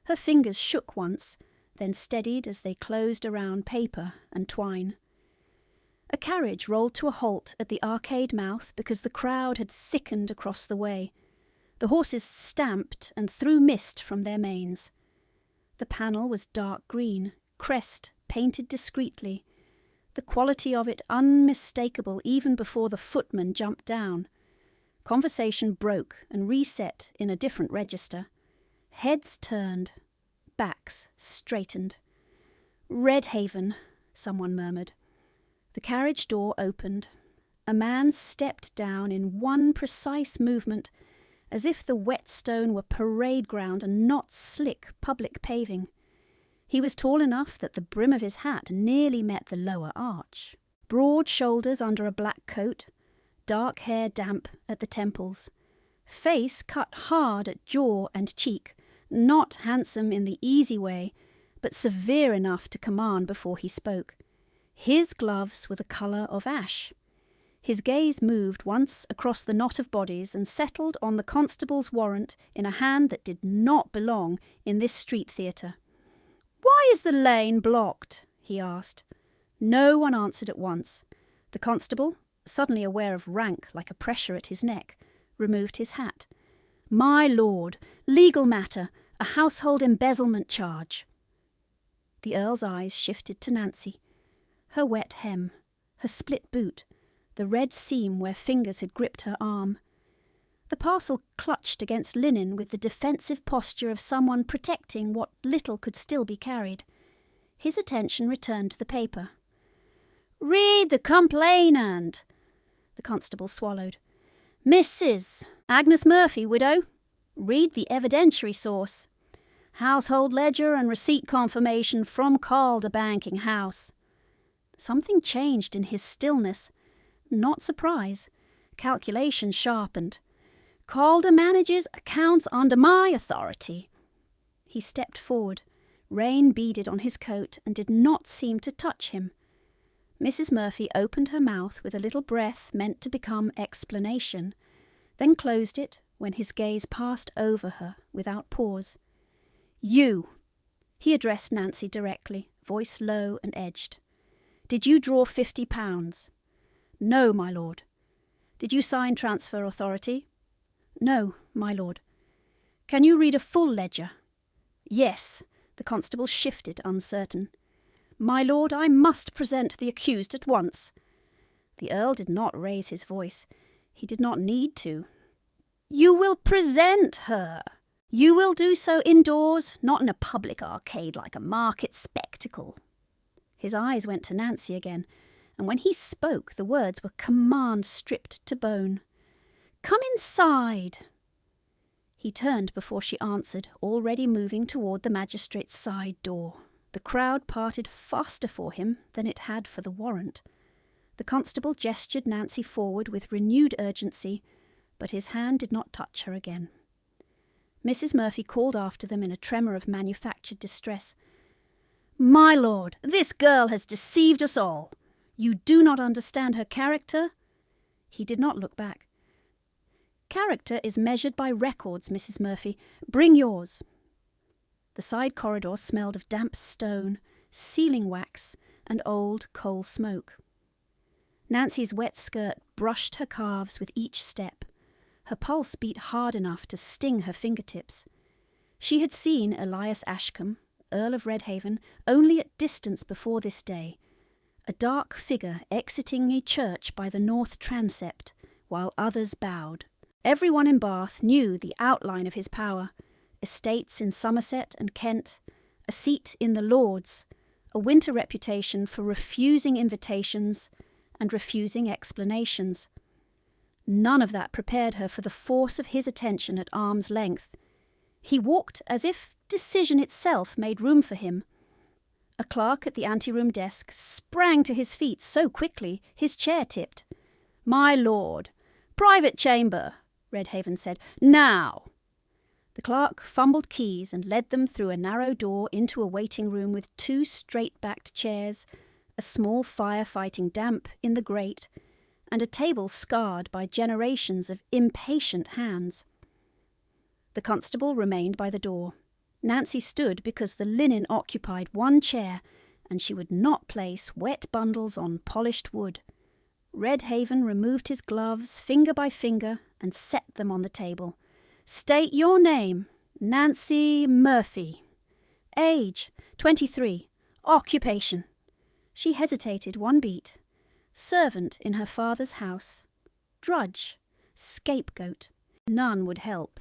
Her fingers shook once, then steadied as they closed around paper and twine. A carriage rolled to a halt at the arcade mouth because the crowd had thickened across the way. The horses stamped and threw mist from their manes. The panel was dark green, crest painted discreetly, the quality of it unmistakable even before the footman jumped down. Conversation broke and reset in a different register. Heads turned, backs straightened. "Redhaven," someone murmured. The carriage door opened. A man stepped down in one precise movement, as if the whetstone were parade ground and not slick public paving. He was tall enough that the brim of his hat nearly met the lower arch. Broad shoulders under a black coat, dark hair damp at the temples. Face cut hard at jaw and cheek, not handsome in the easy way, but severe enough to command before he spoke. His gloves were the colour of ash. His gaze moved once across the knot of bodies and settled on the constable's warrant in a hand that did not belong in this street theatre. "Why is the lane blocked?" he asked. No one answered at once. The constable, suddenly aware of rank like a pressure at his neck, removed his hat. "My lord, legal matter, a household embezzlement charge." The Earl's eyes shifted to Nancy. Her wet hem, her split boot, the red seam where fingers had gripped her arm. The parcel clutched against linen with the defensive posture of someone protecting what little could still be carried. His attention returned to the paper. "Read the complainant." The constable swallowed. "Mrs. Agnes Murphy, widow. Read the evidentiary source. Household ledger and receipt confirmation from Calder Banking House." Something changed in his stillness. Not surprise. Calculation sharpened. "Calder manages accounts under my authority." He stepped forward. Rain beaded on his coat and did not seem to touch him. Mrs. Murphy opened her mouth with a little breath meant to become explanation, then closed it when his gaze passed over her without pause. "You!" He addressed Nancy directly, voice low and edged. "Did you draw £50? "No, my lord." "Did you sign transfer authority?" "No, my lord." "Can you read a full ledger?" "Yes." The constable shifted, uncertain. "My lord, I must present the accused at once." The Earl did not raise his voice. He did not need to. "You will present her. You will do so indoors, not in a public arcade like a market spectacle." His eyes went to Nancy again, and when he spoke the words were command stripped to bone. "Come inside." He turned before she answered, already moving toward the magistrate's side door. The crowd parted faster for him than it had for the warrant. The constable gestured Nancy forward with renewed urgency, but his hand did not touch her again. Mrs. Murphy called after them in a tremor of manufactured distress. "My lord, this girl has deceived us all. You do not understand her character?" He did not look back. "Character is measured by records, Mrs. Murphy. Bring yours." The side corridor smelled of damp stone, sealing wax, and old coal smoke. Nancy's wet skirt brushed her calves with each step. Her pulse beat hard enough to sting her fingertips. She had seen Elias Ashcombe, Earl of Redhaven, only at distance before this day, a dark figure exiting a church by the north transept, while others bowed. Everyone in Bath knew the outline of his power: estates in Somerset and Kent, a seat in the Lords, a winter reputation for refusing invitations and refusing explanations. None of that prepared her for the force of his attention at arm's length. He walked as if decision itself made room for him. A clerk at the anteroom desk sprang to his feet so quickly his chair tipped. "My lord, private chamber," Redhaven said. "Now." The clerk fumbled keys and led them through a narrow door into a waiting room with 2 straight-backed chairs, a small fire fighting damp in the grate, and a table scarred by generations of impatient hands. The constable remained by the door. Nancy stood because the linen occupied one chair, and she would not place wet bundles on polished wood. Redhaven removed his gloves, finger by finger, and set them on the table. "State your name." "Nancy Murphy." "Age?" 23. "Occupation?" She hesitated one beat. "Servant in her father's house." "Drudge?" "Scapegoat." None would help.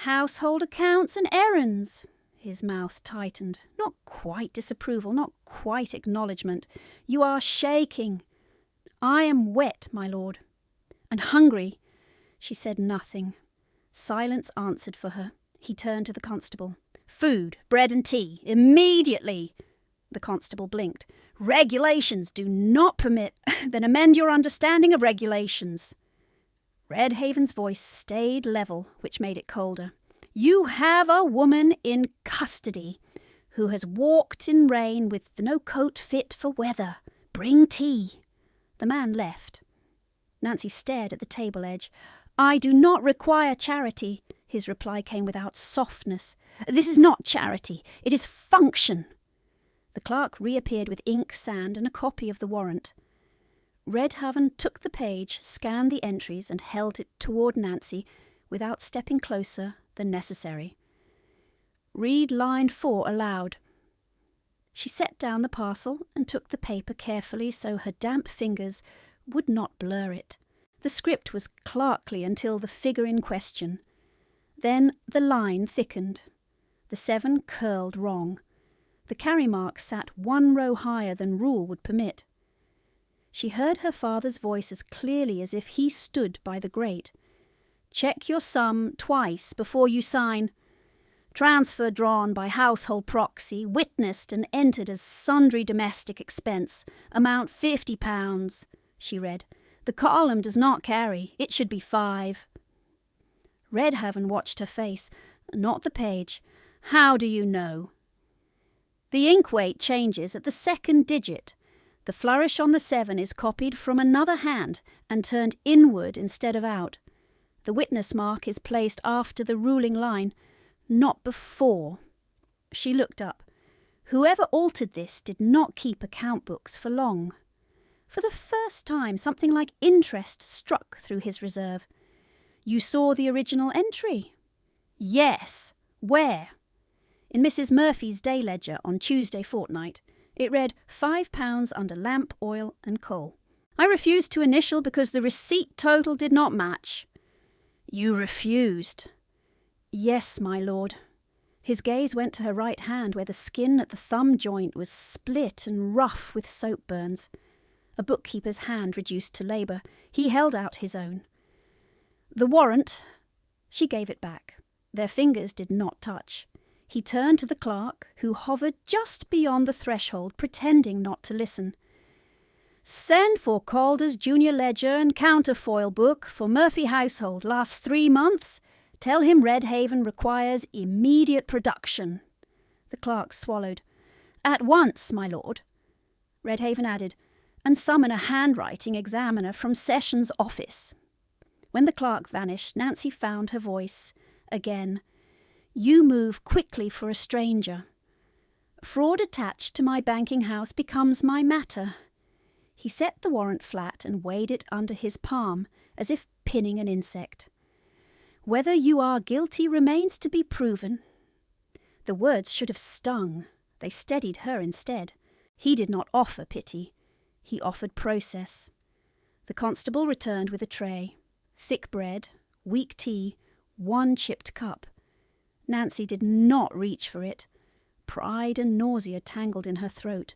"Household accounts and errands." His mouth tightened. Not quite disapproval, not quite acknowledgement. "You are shaking." "I am wet, my lord." "And hungry." She said nothing. Silence answered for her. He turned to the constable. "Food, bread and tea, immediately." The constable blinked. "Regulations do not permit." "Then amend your understanding of regulations." Redhaven's voice stayed level, which made it colder. "You have a woman in custody who has walked in rain with no coat fit for weather. Bring tea." The man left. Nancy stared at the table edge. "I do not require charity." His reply came without softness. "This is not charity. It is function." The clerk reappeared with ink, sand, and a copy of the warrant. Redhaven took the page, scanned the entries, and held it toward Nancy without stepping closer than necessary. "Read line 4 aloud." She set down the parcel and took the paper carefully so her damp fingers would not blur it. The script was clerkly until the figure in question. Then the line thickened. The 7 curled wrong. The carry mark sat one row higher than rule would permit. She heard her father's voice as clearly as if he stood by the grate. "Check your sum twice before you sign. Transfer drawn by household proxy, witnessed and entered as sundry domestic expense. Amount £50, she read. "The column does not carry. It should be 5. Redhaven watched her face, not the page. "How do you know?" "The ink weight changes at the second digit. The flourish on the 7 is copied from another hand and turned inward instead of out. The witness mark is placed after the ruling line, not before." She looked up. Whoever altered this did not keep account books for long. For the first time, something like interest struck through his reserve. "You saw the original entry?" "Yes. Where?" "In Mrs. Murphy's day ledger on Tuesday fortnight. It read £5 under lamp, oil and coal. I refused to initial because the receipt total did not match." "You refused?" "Yes, my lord." His gaze went to her right hand, where the skin at the thumb joint was split and rough with soap burns. A bookkeeper's hand reduced to labour. He held out his own. "The warrant." She gave it back. Their fingers did not touch. He turned to the clerk, who hovered just beyond the threshold, pretending not to listen. "Send for Calder's junior ledger and counterfoil book for Murphy household last 3 months. Tell him Redhaven requires immediate production." The clerk swallowed. "At once, my lord." Redhaven added, "And summon a handwriting examiner from Sessions' office." When the clerk vanished, Nancy found her voice again. "You move quickly for a stranger. Fraud attached to my banking house becomes my matter." He set the warrant flat and weighed it under his palm, as if pinning an insect. "Whether you are guilty remains to be proven." The words should have stung. They steadied her instead. He did not offer pity. He offered process. The constable returned with a tray. Thick bread, weak tea, 1 chipped cup. Nancy did not reach for it. Pride and nausea tangled in her throat.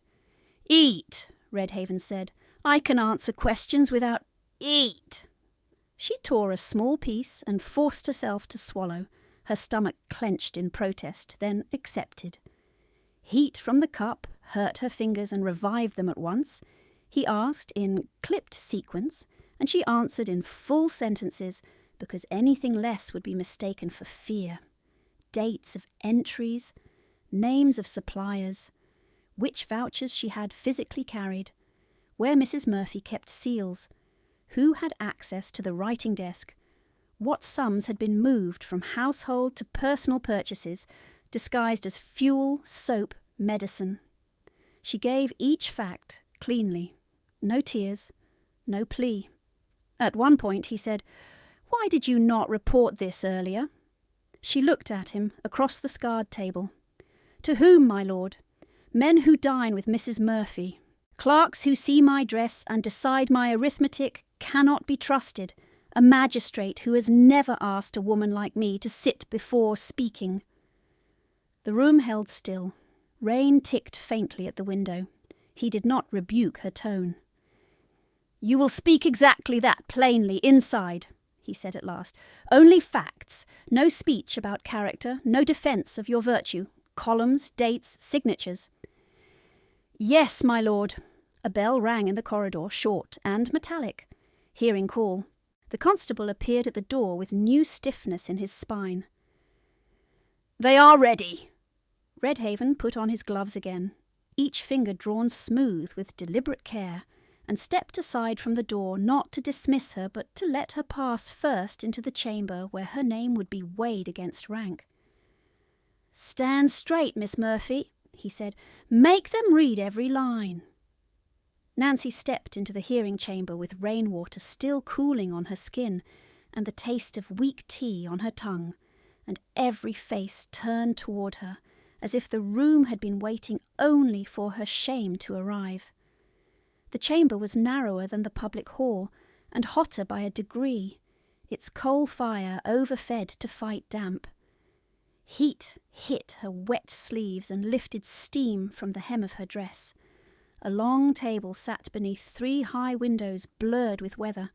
"Eat," Redhaven said. "I can answer questions without—" "Eat." She tore a small piece and forced herself to swallow. Her stomach clenched in protest, then accepted. Heat from the cup hurt her fingers and revived them at once. He asked in clipped sequence, and she answered in full sentences, because anything less would be mistaken for fear. Dates of entries, names of suppliers, which vouchers she had physically carried, where Mrs. Murphy kept seals, who had access to the writing desk, what sums had been moved from household to personal purchases, disguised as fuel, soap, medicine. She gave each fact cleanly. No tears, no plea. At one point he said, "Why did you not report this earlier?" She looked at him across the scarred table. "To whom, my lord? Men who dine with Mrs. Murphy. Clerks who see my dress and decide my arithmetic cannot be trusted. A magistrate who has never asked a woman like me to sit before speaking." The room held still. Rain ticked faintly at the window. He did not rebuke her tone. "You will speak exactly that plainly inside," he said at last. "Only facts. No speech about character, no defence of your virtue. Columns, dates, signatures." "Yes, my lord." A bell rang in the corridor, short and metallic. Hearing call. The constable appeared at the door with new stiffness in his spine. "They are ready." Redhaven put on his gloves again, each finger drawn smooth with deliberate care, and stepped aside from the door, not to dismiss her, but to let her pass first into the chamber where her name would be weighed against rank. "Stand straight, Miss Murphy," he said. "Make them read every line." Nancy stepped into the hearing chamber with rainwater still cooling on her skin and the taste of weak tea on her tongue, and every face turned toward her, as if the room had been waiting only for her shame to arrive. The chamber was narrower than the public hall, and hotter by a degree, its coal fire overfed to fight damp. Heat hit her wet sleeves and lifted steam from the hem of her dress. A long table sat beneath 3 high windows blurred with weather.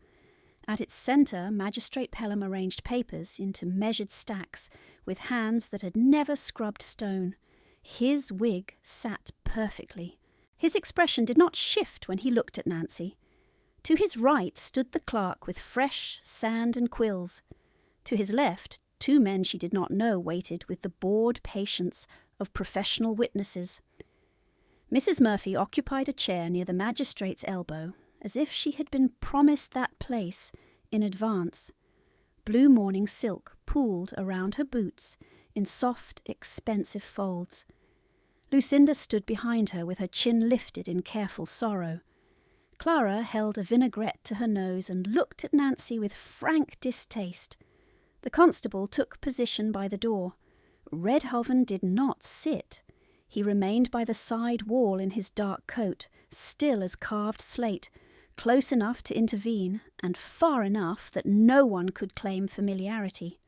At its centre, Magistrate Pelham arranged papers into measured stacks with hands that had never scrubbed stone. His wig sat perfectly. His expression did not shift when he looked at Nancy. To his right stood the clerk with fresh sand and quills. To his left, 2 men she did not know waited with the bored patience of professional witnesses. Mrs. Murphy occupied a chair near the magistrate's elbow, as if she had been promised that place in advance. Blue morning silk pooled around her boots in soft, expensive folds. Lucinda stood behind her with her chin lifted in careful sorrow. Clara held a vinaigrette to her nose and looked at Nancy with frank distaste. The constable took position by the door. Redhoven did not sit. He remained by the side wall in his dark coat, still as carved slate, close enough to intervene, and far enough that no one could claim familiarity.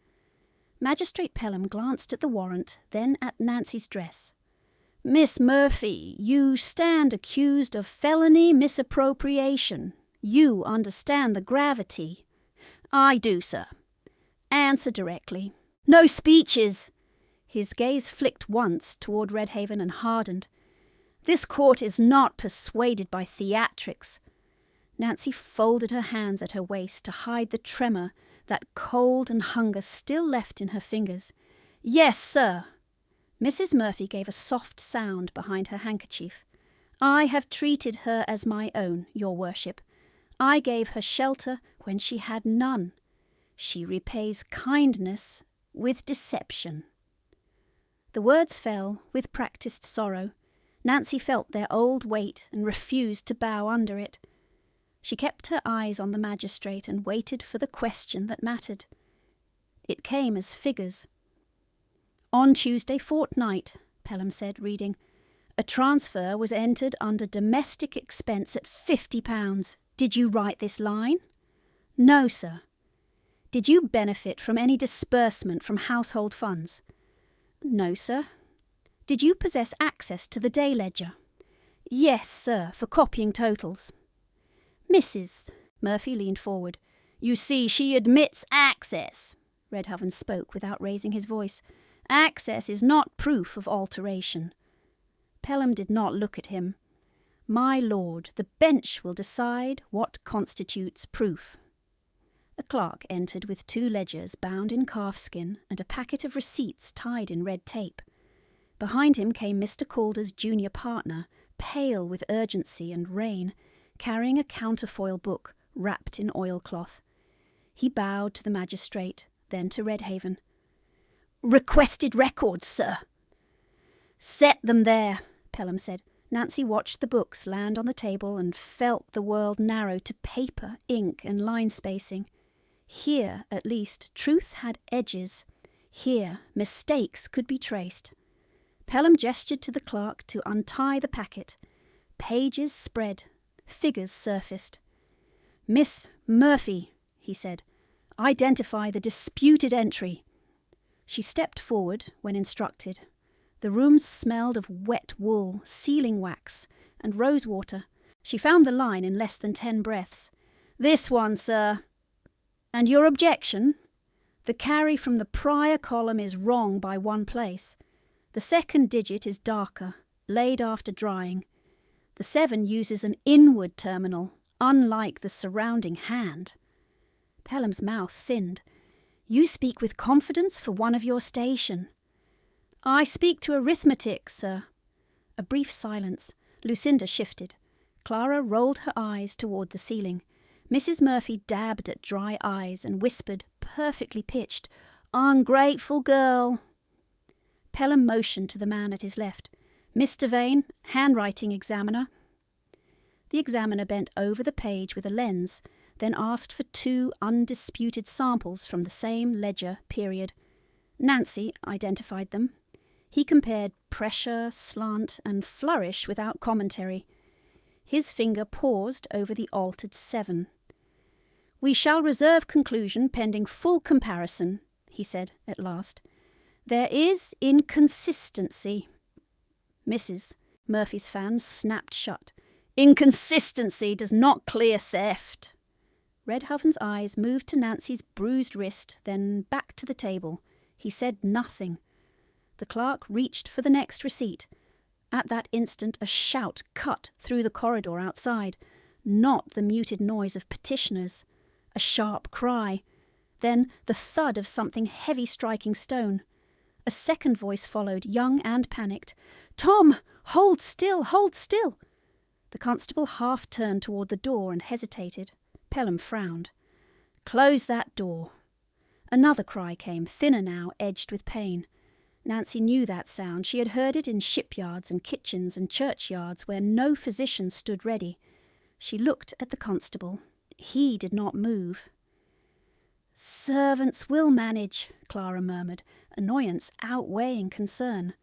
Magistrate Pelham glanced at the warrant, then at Nancy's dress. "Miss Murphy, you stand accused of felony misappropriation. You understand the gravity." "I do, sir." "Answer directly." "No speeches." His gaze flicked once toward Redhaven and hardened. "This court is not persuaded by theatrics." Nancy folded her hands at her waist to hide the tremor that cold and hunger still left in her fingers. "Yes, sir." Mrs. Murphy gave a soft sound behind her handkerchief. "I have treated her as my own, your worship. I gave her shelter when she had none. She repays kindness with deception." The words fell with practised sorrow. Nancy felt their old weight and refused to bow under it. She kept her eyes on the magistrate and waited for the question that mattered. It came as figures. "On Tuesday fortnight," Pelham said, reading, "a transfer was entered under domestic expense at £50. Did you write this line?" "No, sir." "Did you benefit from any disbursement from household funds?" "No, sir." "Did you possess access to the day ledger?" "Yes, sir, for copying totals." "Mrs." Murphy leaned forward. "You see, she admits access." Redhoven spoke without raising his voice. "Access is not proof of alteration." Pelham did not look at him. "My lord, the bench will decide what constitutes proof." A clerk entered with 2 ledgers bound in calfskin and a packet of receipts tied in red tape. Behind him came Mr. Calder's junior partner, pale with urgency and rain, carrying a counterfoil book wrapped in oilcloth. He bowed to the magistrate, then to Redhaven. "Requested records, sir." "Set them there," Pelham said. Nancy watched the books land on the table and felt the world narrow to paper, ink, and line spacing. Here, at least, truth had edges. Here, mistakes could be traced. Pelham gestured to the clerk to untie the packet. Pages spread. Figures surfaced. "Miss Murphy," he said, "identify the disputed entry." She stepped forward when instructed. The room smelled of wet wool, sealing wax, and rosewater. She found the line in less than 10 breaths. "This one, sir." "And your objection?" "The carry from the prior column is wrong by 1 place. The second digit is darker, laid after drying. The 7 uses an inward terminal, unlike the surrounding hand." Pelham's mouth thinned. "You speak with confidence for one of your station." "I speak to arithmetic, sir." A brief silence. Lucinda shifted. Clara rolled her eyes toward the ceiling. Mrs. Murphy dabbed at dry eyes and whispered, perfectly pitched, "Ungrateful girl." Pelham motioned to the man at his left. "Mr. Vane, handwriting examiner." The examiner bent over the page with a lens, then asked for 2 undisputed samples from the same ledger period. Nancy identified them. He compared pressure, slant, and flourish without commentary. His finger paused over the altered 7. "We shall reserve conclusion pending full comparison," he said at last. "There is inconsistency." Mrs. Murphy's fan snapped shut. "Inconsistency does not clear theft." Redhaven's eyes moved to Nancy's bruised wrist, then back to the table. He said nothing. The clerk reached for the next receipt. At that instant a shout cut through the corridor outside. Not the muted noise of petitioners. A sharp cry. Then the thud of something heavy striking stone. A second voice followed, young and panicked. "Tom! Hold still! Hold still!" The constable half turned toward the door and hesitated. Pelham frowned. "Close that door." Another cry came, thinner now, edged with pain. Nancy knew that sound. She had heard it in shipyards and kitchens and churchyards where no physician stood ready. She looked at the constable. He did not move. "Servants will manage," Clara murmured, annoyance outweighing concern.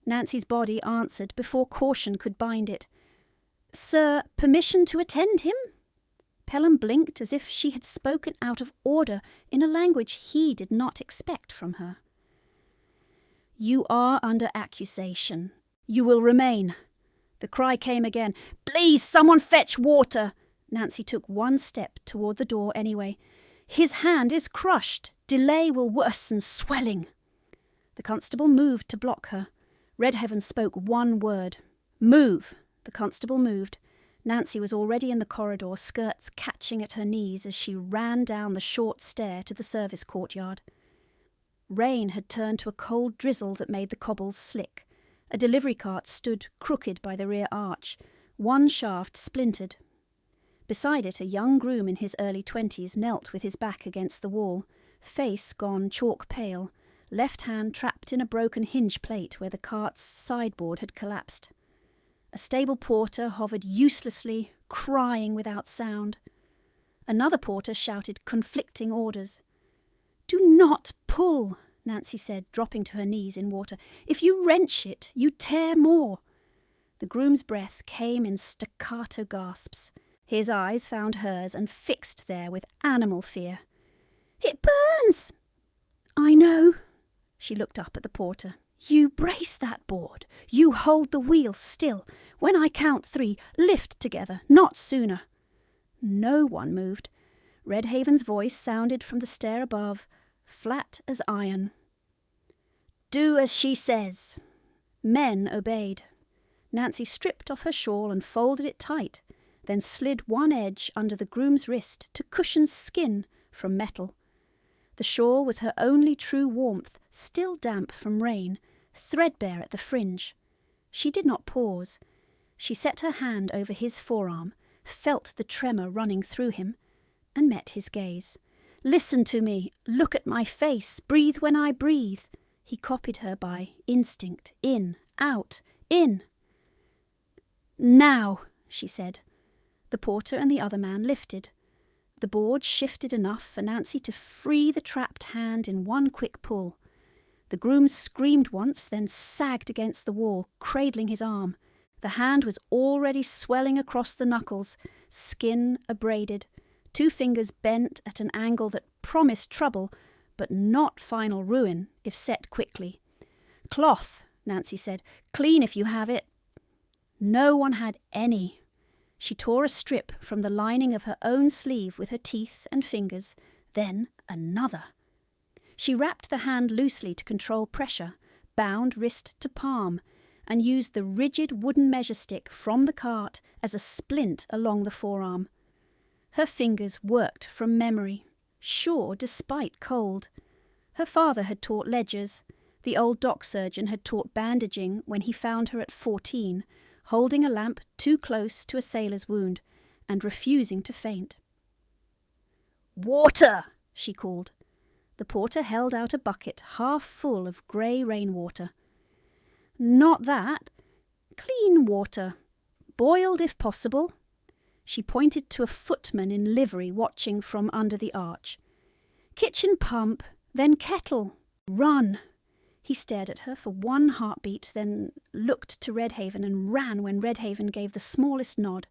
Nancy's body answered before caution could bind it. "Sir, permission to attend him?" Pelham blinked as if she had spoken out of order in a language he did not expect from her. "You are under accusation. You will remain." The cry came again. "Please, someone fetch water." Nancy took 1 step toward the door anyway. "His hand is crushed. Delay will worsen swelling." The constable moved to block her. Redhaven spoke 1 word. "Move." The constable moved. Nancy was already in the corridor, skirts catching at her knees as she ran down the short stair to the service courtyard. Rain had turned to a cold drizzle that made the cobbles slick. A delivery cart stood crooked by the rear arch. 1 shaft splintered. Beside it, a young groom in his early 20s knelt with his back against the wall, face gone chalk pale, left hand trapped in a broken hinge plate where the cart's sideboard had collapsed. A stable porter hovered uselessly, crying without sound. Another porter shouted conflicting orders. "Do not pull," Nancy said, dropping to her knees in water. "If you wrench it, you tear more." The groom's breath came in staccato gasps. His eyes found hers and fixed there with animal fear. "It burns!" "I know." She looked up at the porter. "You brace that board. You hold the wheel still. When I count 3, lift together, not sooner." No one moved. Redhaven's voice sounded from the stair above, flat as iron. "Do as she says." Men obeyed. Nancy stripped off her shawl and folded it tight, then slid 1 edge under the groom's wrist to cushion skin from metal. The shawl was her only true warmth, still damp from rain, threadbare at the fringe. She did not pause. She set her hand over his forearm, felt the tremor running through him, and met his gaze. Listen to me. Look at my face. Breathe when I breathe. He copied her by instinct. In, out, in. Now, she said. The porter and the other man lifted. The board shifted enough for Nancy to free the trapped hand in one quick pull. The groom screamed once, then sagged against the wall, cradling his arm. The hand was already swelling across the knuckles, skin abraded, 2 fingers bent at an angle that promised trouble, but not final ruin if set quickly. Cloth, Nancy said. Clean if you have it. No one had any. She tore a strip from the lining of her own sleeve with her teeth and fingers, then another. She wrapped the hand loosely to control pressure, bound wrist to palm, and used the rigid wooden measure stick from the cart as a splint along the forearm. Her fingers worked from memory, sure despite cold. Her father had taught ledgers. The old dock surgeon had taught bandaging when he found her at 14, holding a lamp too close to a sailor's wound and refusing to faint. "Water!" she called. The porter held out a bucket half full of grey rainwater. "Not that. Clean water. Boiled if possible." She pointed to a footman in livery watching from under the arch. "Kitchen pump, then kettle. Run." He stared at her for one heartbeat, then looked to Redhaven and ran when Redhaven gave the smallest nod.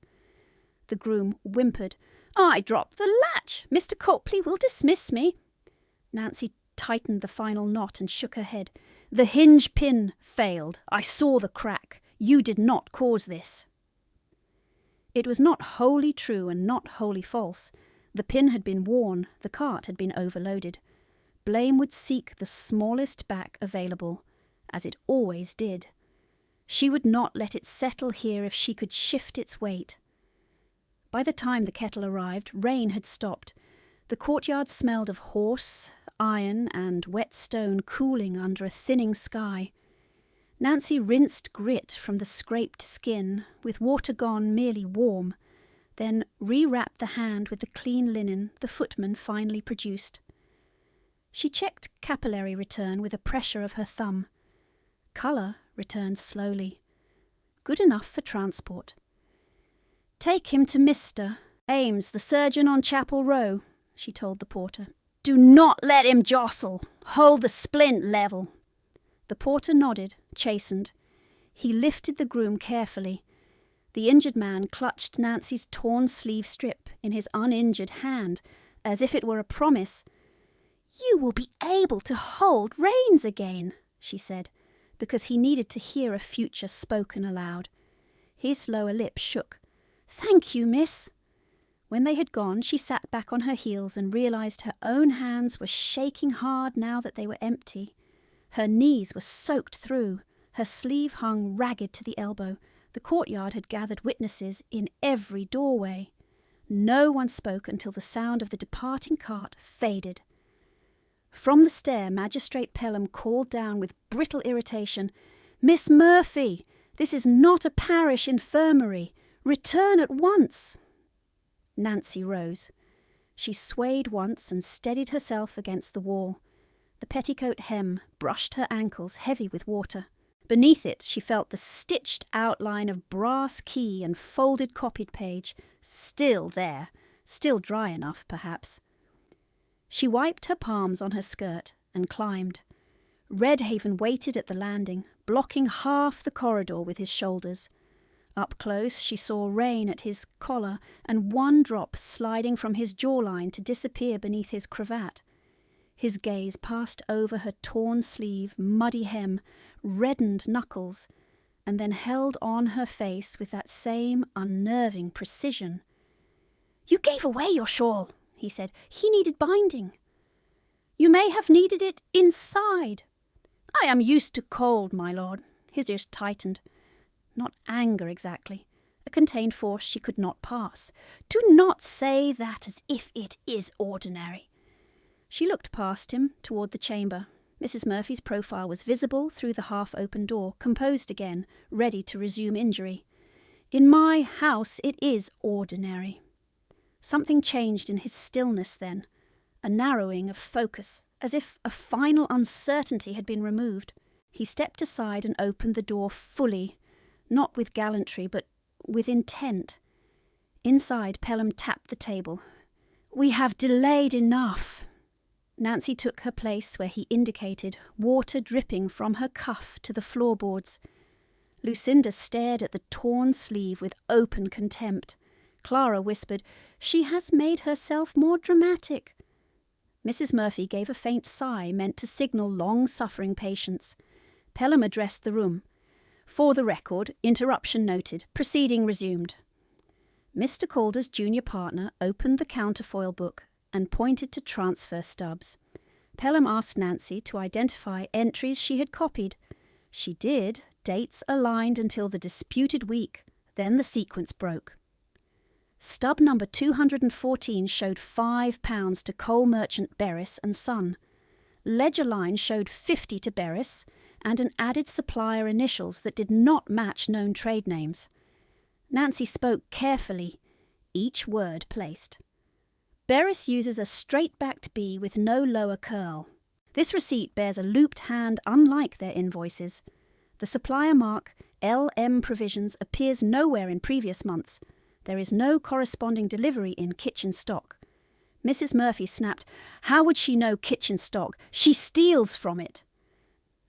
The groom whimpered. "I dropped the latch. Mr. Copley will dismiss me." Nancy tightened the final knot and shook her head. "The hinge pin failed. I saw the crack. You did not cause this." It was not wholly true and not wholly false. The pin had been worn, the cart had been overloaded. Blame would seek the smallest back available, as it always did. She would not let it settle here if she could shift its weight. By the time the kettle arrived, rain had stopped. The courtyard smelled of horse, iron, and wet stone cooling under a thinning sky. Nancy rinsed grit from the scraped skin, with water gone merely warm, then rewrapped the hand with the clean linen the footman finally produced. She checked capillary return with a pressure of her thumb. Colour returned slowly. Good enough for transport. "Take him to Mr. Ames, the surgeon on Chapel Row," she told the porter. "Do not let him jostle. Hold the splint level." The porter nodded, chastened. He lifted the groom carefully. The injured man clutched Nancy's torn sleeve strip in his uninjured hand, as if it were a promise. "You will be able to hold reins again," she said, because he needed to hear a future spoken aloud. His lower lip shook. "Thank you, miss." When they had gone, she sat back on her heels and realised her own hands were shaking hard now that they were empty. Her knees were soaked through. Her sleeve hung ragged to the elbow. The courtyard had gathered witnesses in every doorway. No one spoke until the sound of the departing cart faded. From the stair, Magistrate Pelham called down with brittle irritation, "Miss Murphy, this is not a parish infirmary. Return at once." Nancy rose. She swayed once and steadied herself against the wall. The petticoat hem brushed her ankles, heavy with water. Beneath it she felt the stitched outline of brass key and folded copied page, still there, still dry enough, perhaps. She wiped her palms on her skirt and climbed. Redhaven waited at the landing, blocking half the corridor with his shoulders. Up close she saw rain at his collar and one drop sliding from his jawline to disappear beneath his cravat. His gaze passed over her torn sleeve, muddy hem, reddened knuckles, and then held on her face with that same unnerving precision. "You gave away your shawl," he said. "He needed binding." "You may have needed it inside." "I am used to cold, my lord." His ears tightened. Not anger exactly. A contained force she could not pass. "Do not say that as if it is ordinary." She looked past him toward the chamber. Mrs. Murphy's profile was visible through the half-open door, composed again, ready to resume injury. "In my house it is ordinary." Something changed in his stillness then. a narrowing of focus, as if a final uncertainty had been removed. He stepped aside and opened the door fully, not with gallantry, but with intent. Inside, Pelham tapped the table. "We have delayed enough." Nancy took her place where he indicated, water dripping from her cuff to the floorboards. Lucinda stared at the torn sleeve with open contempt. Clara whispered, "She has made herself more dramatic." Mrs. Murphy gave a faint sigh meant to signal long-suffering patience. Pelham addressed the room. "For the record, interruption noted. Proceeding resumed." Mr. Calder's junior partner opened the counterfoil book and pointed to transfer stubs. Pelham asked Nancy to identify entries she had copied. She did, dates aligned until the disputed week. Then the sequence broke. Stub number 214 showed £5 to coal merchant Berris and Son. Ledger line showed 50 to Berris and an added supplier initials that did not match known trade names. Nancy spoke carefully, each word placed. Berris uses a straight-backed B with no lower curl. This receipt bears a looped hand unlike their invoices. The supplier mark, LM Provisions, appears nowhere in previous months. There is no corresponding delivery in kitchen stock. Mrs. Murphy snapped, "How would she know kitchen stock? She steals from it."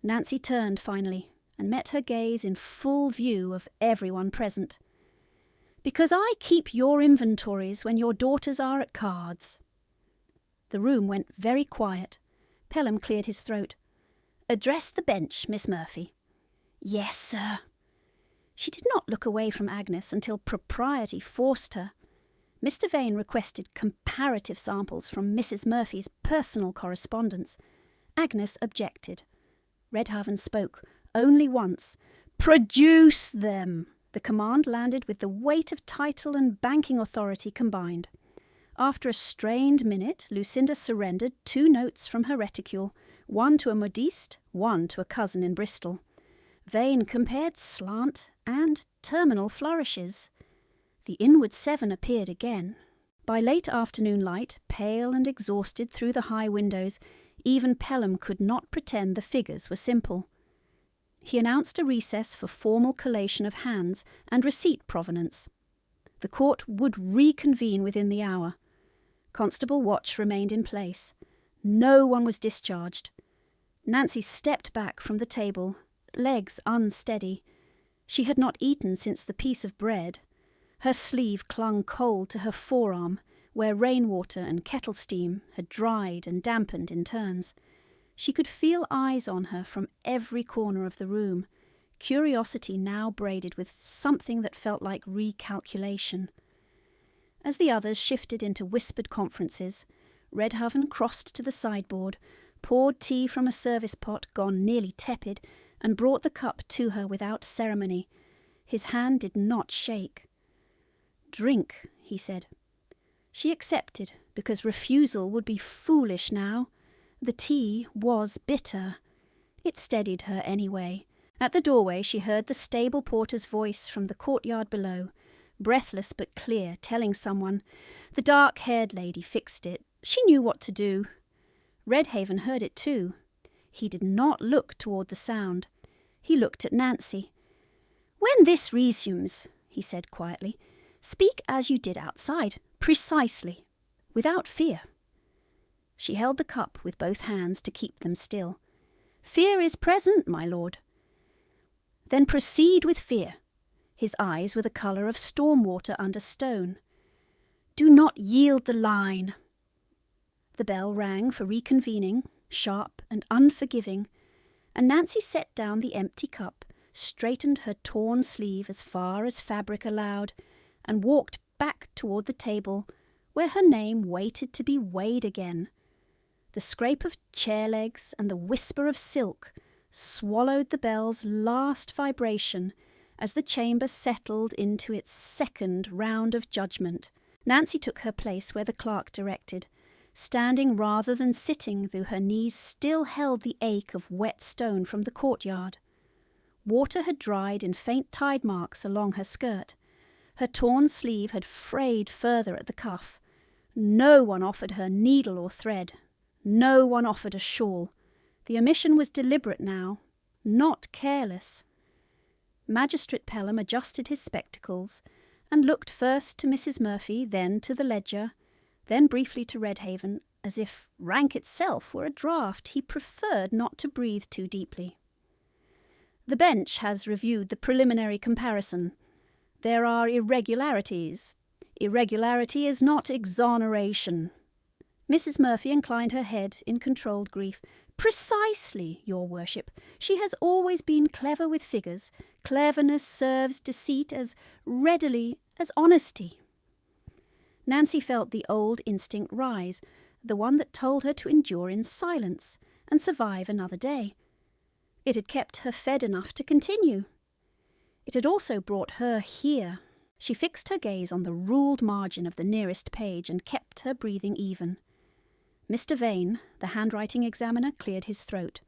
Nancy turned finally and met her gaze in full view of everyone present. "Because I keep your inventories when your daughters are at cards." The room went very quiet. Pelham cleared his throat. "Address the bench, Miss Murphy." "Yes, sir." She did not look away from Agnes until propriety forced her. Mr. Vane requested comparative samples from Mrs. Murphy's personal correspondence. Agnes objected. Redhaven spoke only once. "Produce them!" The command landed with the weight of title and banking authority combined. After a strained minute, Lucinda surrendered 2 notes from her reticule, one to a modiste, one to a cousin in Bristol. Vane compared slant and terminal flourishes. The inward 7 appeared again. By late afternoon light, pale and exhausted through the high windows, even Pelham could not pretend the figures were simple. He announced a recess for formal collation of hands and receipt provenance. The court would reconvene within the hour. Constable watch remained in place. No one was discharged. Nancy stepped back from the table, legs unsteady. She had not eaten since the piece of bread. Her sleeve clung cold to her forearm, where rainwater and kettle steam had dried and dampened in turns. She could feel eyes on her from every corner of the room, curiosity now braided with something that felt like recalculation. As the others shifted into whispered conferences, Redhaven crossed to the sideboard, poured tea from a service pot gone nearly tepid, and brought the cup to her without ceremony. His hand did not shake. "Drink," he said. She accepted, because refusal would be foolish now. The tea was bitter. It steadied her anyway. At the doorway she heard the stable porter's voice from the courtyard below, breathless but clear, telling someone, "The dark-haired lady fixed it. She knew what to do." Redhaven heard it too. He did not look toward the sound. He looked at Nancy. "When this resumes," he said quietly, "speak as you did outside, precisely, without fear." She held the cup with both hands to keep them still. "Fear is present, my lord." "Then proceed with fear." His eyes were the colour of storm water under stone. "Do not yield the line." The bell rang for reconvening, sharp and unforgiving, and Nancy set down the empty cup, straightened her torn sleeve as far as fabric allowed, and walked back toward the table where her name waited to be weighed again. The scrape of chair legs and the whisper of silk swallowed the bell's last vibration as the chamber settled into its second round of judgment. Nancy took her place where the clerk directed. Standing rather than sitting, though her knees still held the ache of wet stone from the courtyard. Water had dried in faint tide marks along her skirt. Her torn sleeve had frayed further at the cuff. No one offered her needle or thread. No one offered a shawl. The omission was deliberate now, not careless. Magistrate Pelham adjusted his spectacles and looked first to Mrs. Murphy, then to the ledger, then briefly to Redhaven, as if rank itself were a draught he preferred not to breathe too deeply. The bench has reviewed the preliminary comparison. There are irregularities. Irregularity is not exoneration. Mrs. Murphy inclined her head in controlled grief. Precisely, your worship. She has always been clever with figures. Cleverness serves deceit as readily as honesty. Nancy felt the old instinct rise, the one that told her to endure in silence and survive another day. It had kept her fed enough to continue. It had also brought her here. She fixed her gaze on the ruled margin of the nearest page and kept her breathing even. Mr. Vane, the handwriting examiner, cleared his throat.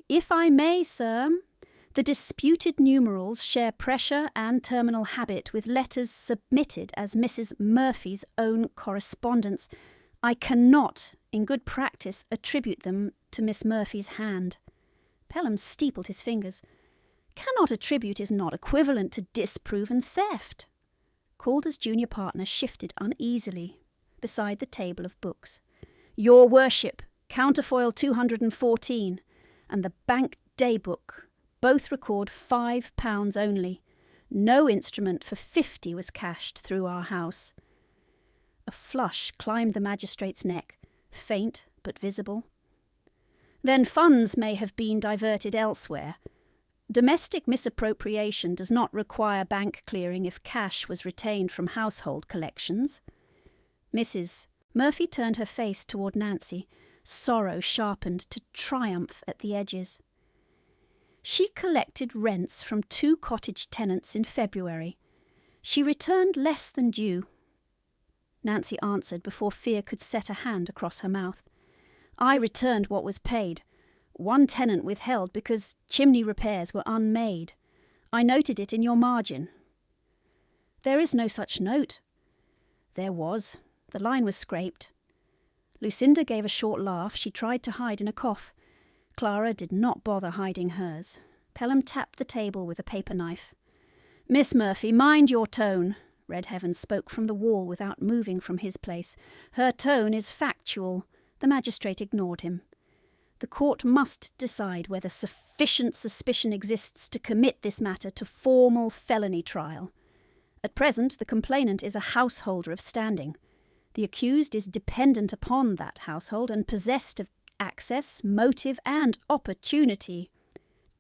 If I may, sir, the disputed numerals share pressure and terminal habit with letters submitted as Mrs. Murphy's own correspondence. I cannot, in good practice, attribute them to Miss Murphy's hand. Pelham steepled his fingers. Cannot attribute is not equivalent to disproven theft. Calder's junior partner shifted uneasily beside the table of books. Your worship, counterfoil 214, and the bank daybook both record £5 only. No instrument for 50 was cashed through our house. A flush climbed the magistrate's neck, faint but visible. Then funds may have been diverted elsewhere. Domestic misappropriation does not require bank clearing if cash was retained from household collections. Mrs. Murphy turned her face toward Nancy, sorrow sharpened to triumph at the edges. She collected rents from 2 cottage tenants in February. She returned less than due. Nancy answered before fear could set a hand across her mouth. I returned what was paid. 1 tenant withheld because chimney repairs were unmade. I noted it in your margin. There is no such note. There was. The line was scraped. Lucinda gave a short laugh she tried to hide in a cough. Clara did not bother hiding hers. Pelham tapped the table with a paper knife. Miss Murphy, mind your tone. Redhaven spoke from the wall without moving from his place. Her tone is factual. The magistrate ignored him. The court must decide whether sufficient suspicion exists to commit this matter to formal felony trial. At present, the complainant is a householder of standing. The accused is dependent upon that household and possessed of access, motive, and opportunity.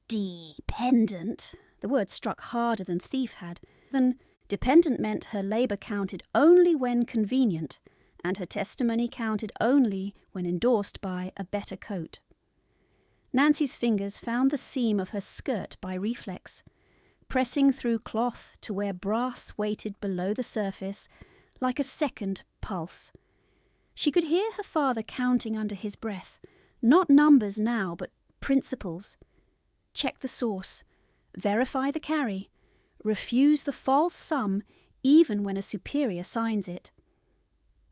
Dependent. The word struck harder than thief had. Then dependent meant her labour counted only when convenient, and her testimony counted only when endorsed by a better coat. Nancy's fingers found the seam of her skirt by reflex, pressing through cloth to where brass waited below the surface like a second pulse. She could hear her father counting under his breath, not numbers now, but principles. Check the source, verify the carry, refuse the false sum even when a superior signs it.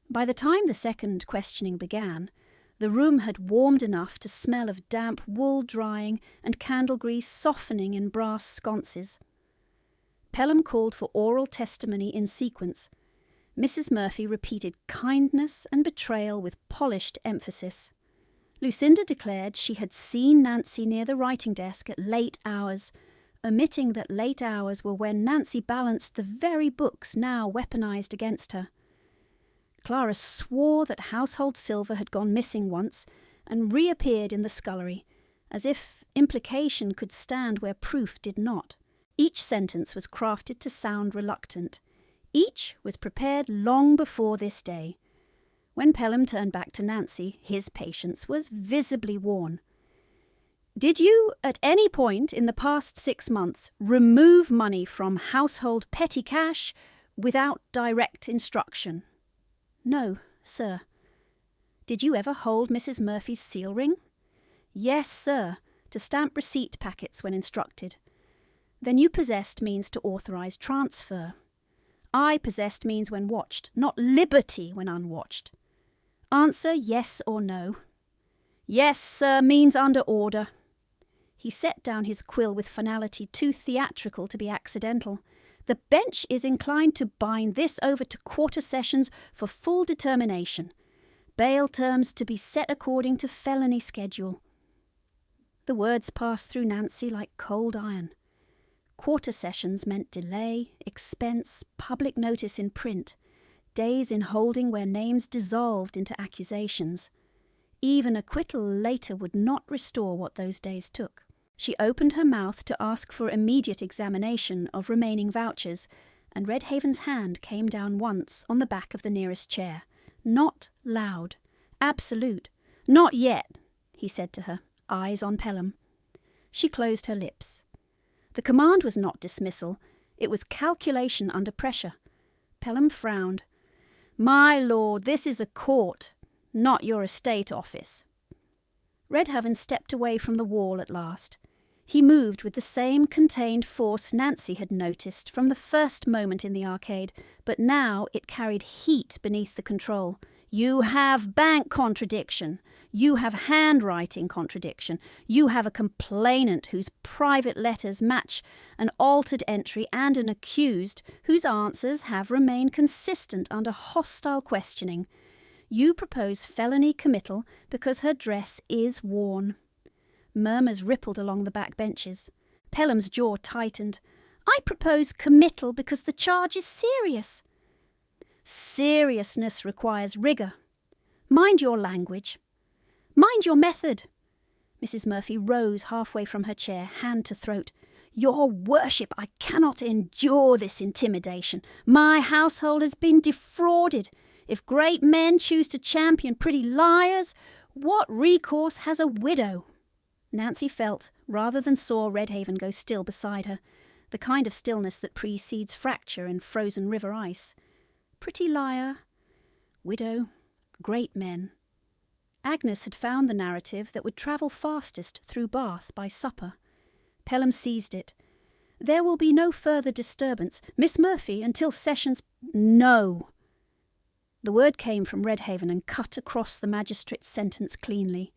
By the time the second questioning began, the room had warmed enough to smell of damp wool drying and candle grease softening in brass sconces. Pelham called for oral testimony in sequence. Mrs. Murphy repeated kindness and betrayal with polished emphasis. Lucinda declared she had seen Nancy near the writing desk at late hours, omitting that late hours were when Nancy balanced the very books now weaponized against her. Clara swore that household silver had gone missing once and reappeared in the scullery, as if implication could stand where proof did not. Each sentence was crafted to sound reluctant. Each was prepared long before this day. When Pelham turned back to Nancy, his patience was visibly worn. Did you, at any point in the past 6 months, remove money from household petty cash without direct instruction? No, sir. Did you ever hold Mrs. Murphy's seal ring? Yes, sir, to stamp receipt packets when instructed. Then you possessed means to authorise transfer. I possessed means when watched, not liberty when unwatched. Answer yes or no. Yes, sir, means under order. He set down his quill with finality too theatrical to be accidental. The bench is inclined to bind this over to quarter sessions for full determination. Bail terms to be set according to felony schedule. The words passed through Nancy like cold iron. Quarter sessions meant delay, expense, public notice in print, days in holding where names dissolved into accusations. Even acquittal later would not restore what those days took. She opened her mouth to ask for immediate examination of remaining vouchers, and Redhaven's hand came down once on the back of the nearest chair. Not loud. Absolute. Not yet, he said to her, eyes on Pelham. She closed her lips. The command was not dismissal. It was calculation under pressure. Pelham frowned. My lord, this is a court, not your estate office. Redhaven stepped away from the wall at last. He moved with the same contained force Nancy had noticed from the first moment in the arcade, but now it carried heat beneath the control. You have bank contradiction. You have handwriting contradiction. You have a complainant whose private letters match an altered entry and an accused whose answers have remained consistent under hostile questioning. You propose felony committal because her dress is worn. Murmurs rippled along the back benches. Pelham's jaw tightened. I propose committal because the charge is serious. Seriousness requires rigour. Mind your language. Mind your method. Mrs. Murphy rose halfway from her chair, hand to throat. Your worship, I cannot endure this intimidation. My household has been defrauded. If great men choose to champion pretty liars, what recourse has a widow? Nancy felt, rather than saw, Redhaven go still beside her, the kind of stillness that precedes fracture in frozen river ice. Pretty liar, widow, great men. Agnes had found the narrative that would travel fastest through Bath by supper. Pelham seized it. There will be no further disturbance. Miss Murphy, until sessions... No! The word came from Redhaven and cut across the magistrate's sentence cleanly.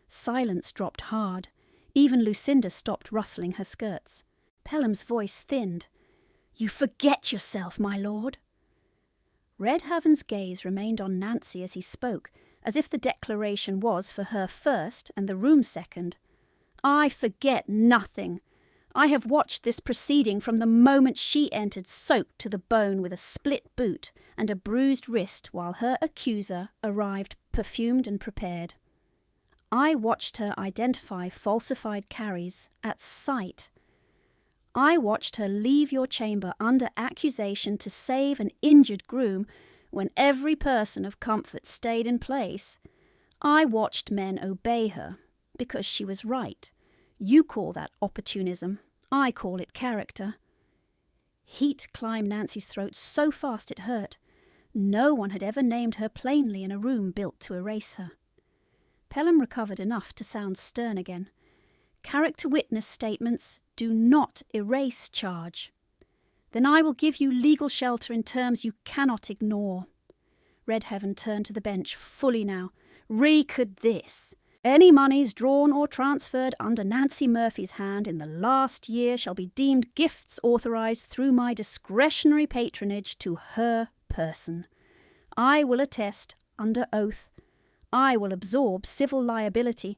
Silence dropped hard. Even Lucinda stopped rustling her skirts. Pelham's voice thinned. You forget yourself, my lord. Redhaven's gaze remained on Nancy as he spoke, as if the declaration was for her first and the room second. I forget nothing. I have watched this proceeding from the moment she entered soaked to the bone with a split boot and a bruised wrist while her accuser arrived perfumed and prepared. I watched her identify falsified carries at sight. I watched her leave your chamber under accusation to save an injured groom when every person of comfort stayed in place. I watched men obey her because she was right. You call that opportunism. I call it character. Heat climbed Nancy's throat so fast it hurt. No one had ever named her plainly in a room built to erase her. Pelham recovered enough to sound stern again. Character witness statements do not erase charge. Then I will give you legal shelter in terms you cannot ignore. Redhaven turned to the bench fully now. Record this. Any monies drawn or transferred under Nancy Murphy's hand in the last year shall be deemed gifts authorised through my discretionary patronage to her person. I will attest under oath. I will absorb civil liability.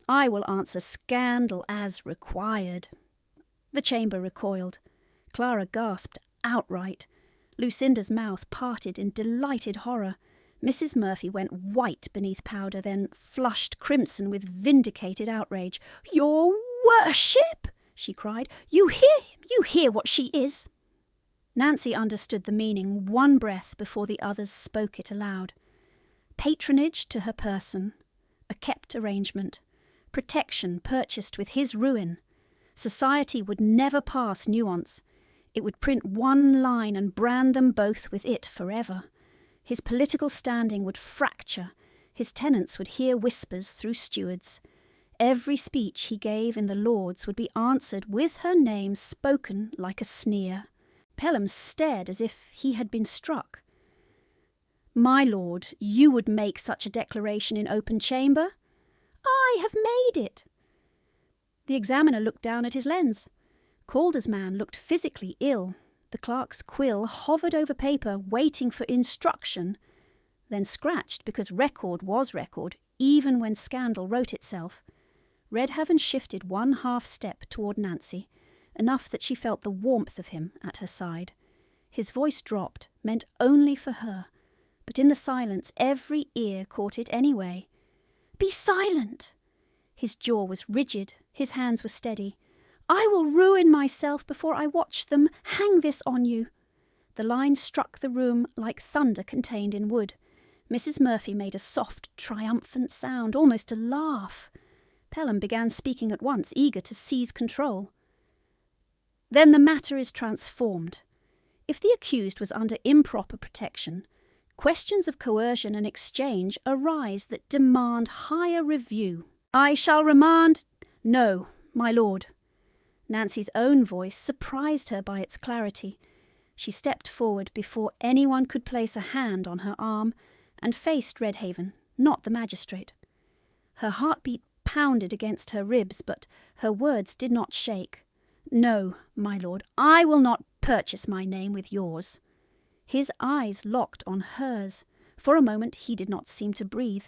I will answer scandal as required. The chamber recoiled. Clara gasped outright. Lucinda's mouth parted in delighted horror. Mrs. Murphy went white beneath powder, then flushed crimson with vindicated outrage. Your worship, she cried. You hear what she is. Nancy understood the meaning one breath before the others spoke it aloud. Patronage to her person, a kept arrangement, protection purchased with his ruin. Society would never pass nuance. It would print one line and brand them both with it forever. His political standing would fracture. His tenants would hear whispers through stewards. Every speech he gave in the Lords would be answered with her name spoken like a sneer. Pelham stared as if he had been struck. "My lord, you would make such a declaration in open chamber?" "I have made it." The examiner looked down at his lens. Calder's man looked physically ill. The clerk's quill hovered over paper, waiting for instruction, then scratched because record was record, even when scandal wrote itself. Redhaven shifted 1/2 step toward Nancy, enough that she felt the warmth of him at her side. His voice dropped, meant only for her, but in the silence every ear caught it anyway. "Be silent!" His jaw was rigid, his hands were steady. "I will ruin myself before I watch them hang this on you." The line struck the room like thunder contained in wood. Mrs. Murphy made a soft, triumphant sound, almost a laugh. Pelham began speaking at once, eager to seize control. "Then the matter is transformed. If the accused was under improper protection, questions of coercion and exchange arise that demand higher review. I shall remand—" "No, my lord." Nancy's own voice surprised her by its clarity. She stepped forward before anyone could place a hand on her arm and faced Redhaven, not the magistrate. Her heartbeat pounded against her ribs, but her words did not shake. "No, my lord, I will not purchase my name with yours." His eyes locked on hers. For a moment he did not seem to breathe.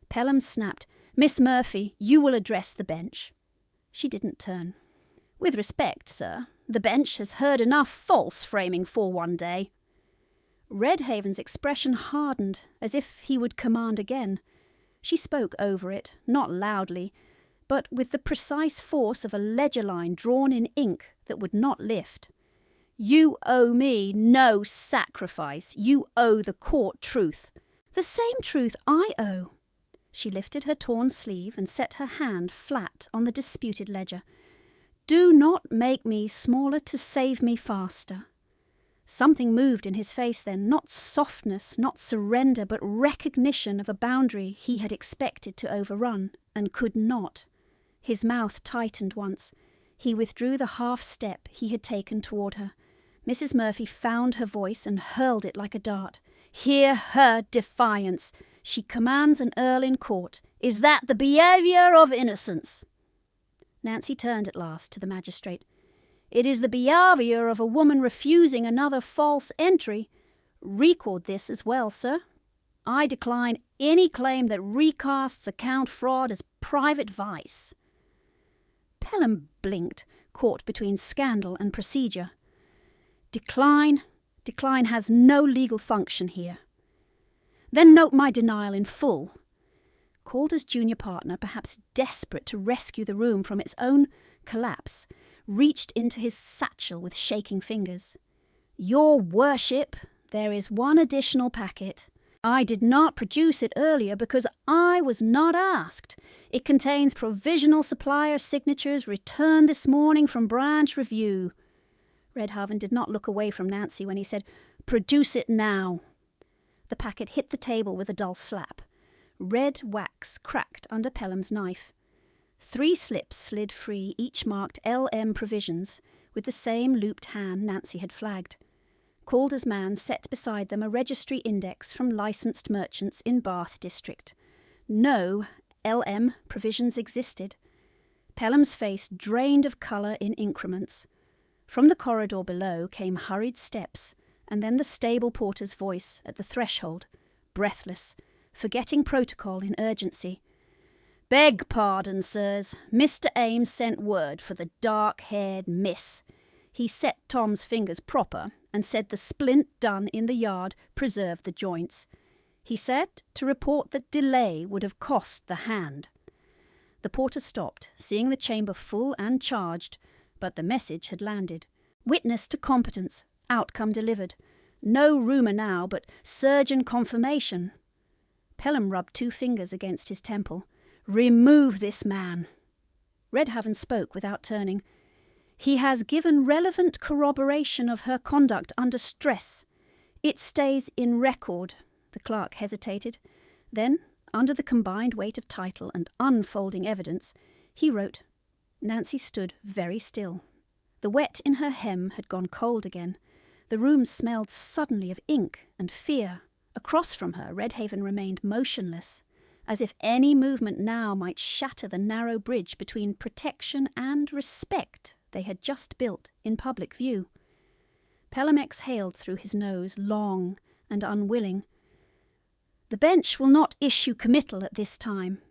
Pelham snapped, "Miss Murphy, you will address the bench." She didn't turn. "With respect, sir, the bench has heard enough false framing for one day." Redhaven's expression hardened, as if he would command again. She spoke over it, not loudly, but with the precise force of a ledger line drawn in ink that would not lift. "You owe me no sacrifice. You owe the court truth." "The same truth I owe." She lifted her torn sleeve and set her hand flat on the disputed ledger. "Do not make me smaller to save me faster." Something moved in his face then, not softness, not surrender, but recognition of a boundary he had expected to overrun, and could not. His mouth tightened once. He withdrew the 1/2 step he had taken toward her. Mrs. Murphy found her voice and hurled it like a dart. "Hear her defiance. She commands an earl in court. Is that the behaviour of innocence?" Nancy turned at last to the magistrate. "It is the behaviour of a woman refusing another false entry. Record this as well, sir. I decline any claim that recasts account fraud as private vice." Pelham blinked, caught between scandal and procedure. Decline has no legal function here." "Then note my denial in full." Calder's junior partner, perhaps desperate to rescue the room from its own collapse, reached into his satchel with shaking fingers. "Your worship, there is one additional packet. I did not produce it earlier because I was not asked. It contains provisional supplier signatures returned this morning from branch review." Redhaven did not look away from Nancy when he said, "Produce it now." The packet hit the table with a dull slap. Red wax cracked under Pelham's knife. 3 slips slid free, each marked LM Provisions, with the same looped hand Nancy had flagged. Calder's man set beside them a registry index from licensed merchants in Bath District. No LM Provisions existed. Pelham's face drained of colour in increments. From the corridor below came hurried steps, and then the stable porter's voice at the threshold, breathless, forgetting protocol in urgency. "Beg pardon, sirs. Mr. Ames sent word for the dark-haired miss. He set Tom's fingers proper and said the splint done in the yard preserved the joints. He said to report that delay would have cost the hand." The porter stopped, seeing the chamber full and charged, but the message had landed. Witness to competence, outcome delivered. No rumour now, but surgeon confirmation. Pelham rubbed 2 fingers against his temple. "Remove this man." Redhaven spoke without turning. "He has given relevant corroboration of her conduct under stress. It stays in record." The clerk hesitated. Then, under the combined weight of title and unfolding evidence, he wrote. Nancy stood very still. The wet in her hem had gone cold again. The room smelled suddenly of ink and fear. Across from her, Redhaven remained motionless, as if any movement now might shatter the narrow bridge between protection and respect they had just built in public view. Pelham exhaled through his nose, long and unwilling. The bench will not issue committal at this time.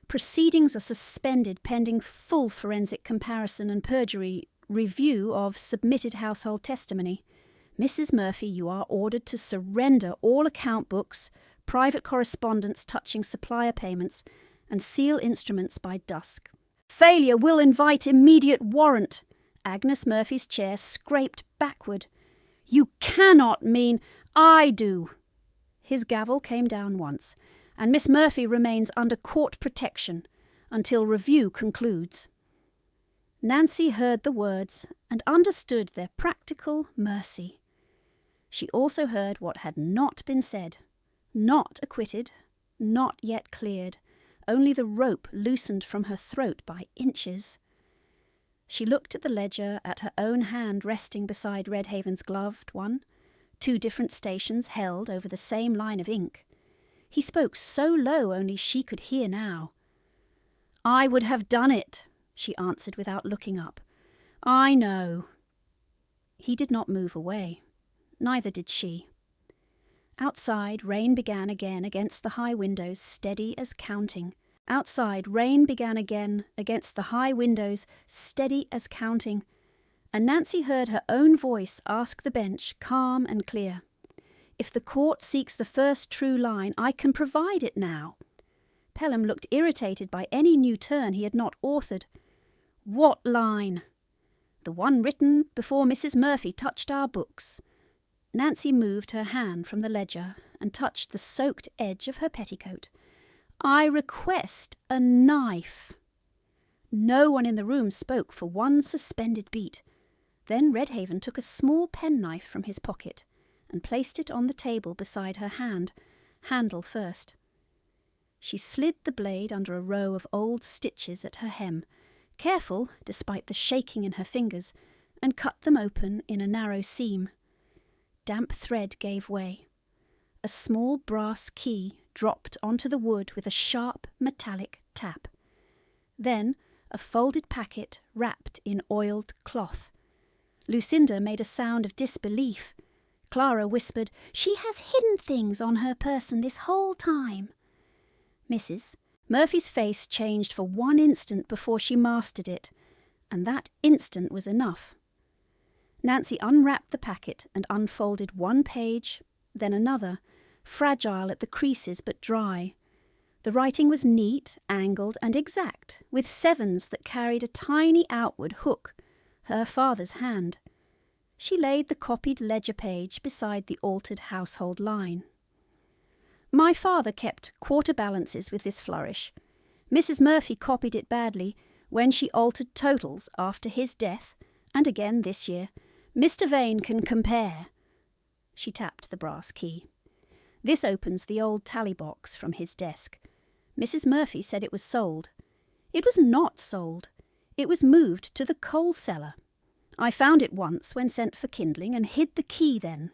Proceedings are suspended pending full forensic comparison and perjury review of submitted household testimony. Mrs. Murphy, you are ordered to surrender all account books, private correspondence touching supplier payments, and seal instruments by dusk. Failure will invite immediate warrant. Agnes Murphy's chair scraped backward. You cannot mean I do. His gavel came down once, and Miss Murphy remains under court protection until review concludes. Nancy heard the words and understood their practical mercy. She also heard what had not been said, not acquitted, not yet cleared, only the rope loosened from her throat by inches. She looked at the ledger, at her own hand resting beside Redhaven's gloved one, 2 different stations held over the same line of ink. He spoke so low only she could hear now. I would have done it, she answered without looking up. I know. He did not move away. Neither did she. Outside, rain began again against the high windows, steady as counting. Outside, rain began again against the high windows, steady as counting. And Nancy heard her own voice ask the bench, calm and clear, if the court seeks the first true line, I can provide it now. Pelham looked irritated by any new turn he had not authored. What line? The one written before Mrs. Murphy touched our books. Nancy moved her hand from the ledger and touched the soaked edge of her petticoat. I request a knife. No one in the room spoke for one suspended beat. Then Redhaven took a small penknife from his pocket and placed it on the table beside her hand, handle first. She slid the blade under a row of old stitches at her hem, careful despite the shaking in her fingers, and cut them open in a narrow seam. Damp thread gave way. A small brass key dropped onto the wood with a sharp metallic tap. Then a folded packet wrapped in oiled cloth. Lucinda made a sound of disbelief. Clara whispered, She has hidden things on her person this whole time. Mrs. Murphy's face changed for one instant before she mastered it, and that instant was enough. Nancy unwrapped the packet and unfolded one page, then another, fragile at the creases but dry. The writing was neat, angled, and exact, with sevens that carried a tiny outward hook, her father's hand. She laid the copied ledger page beside the altered household line. My father kept quarter balances with this flourish. Mrs. Murphy copied it badly when she altered totals after his death, and again this year. Mr. Vane can compare. She tapped the brass key. This opens the old tally box from his desk. Mrs. Murphy said it was sold. It was not sold. It was moved to the coal cellar. I found it once when sent for kindling and hid the key then.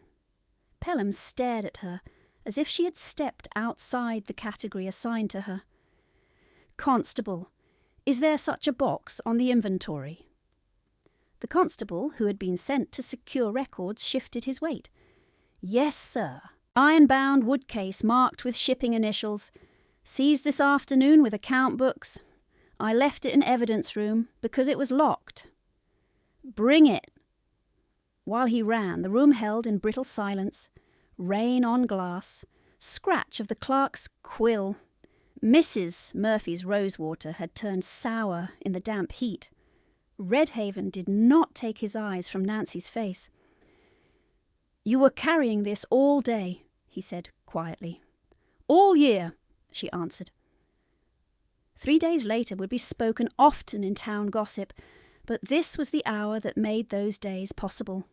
Pelham stared at her as if she had stepped outside the category assigned to her. Constable, is there such a box on the inventory? The constable, who had been sent to secure records, shifted his weight. Yes, sir. Iron-bound wood case marked with shipping initials. Seized this afternoon with account books. I left it in evidence room because it was locked. Bring it. While he ran, the room held in brittle silence. Rain on glass. Scratch of the clerk's quill. Mrs. Murphy's rosewater had turned sour in the damp heat. Redhaven did not take his eyes from Nancy's face. You were carrying this all day, he said quietly. All year, she answered. 3 days later would be spoken often in town gossip, but this was the hour that made those days possible.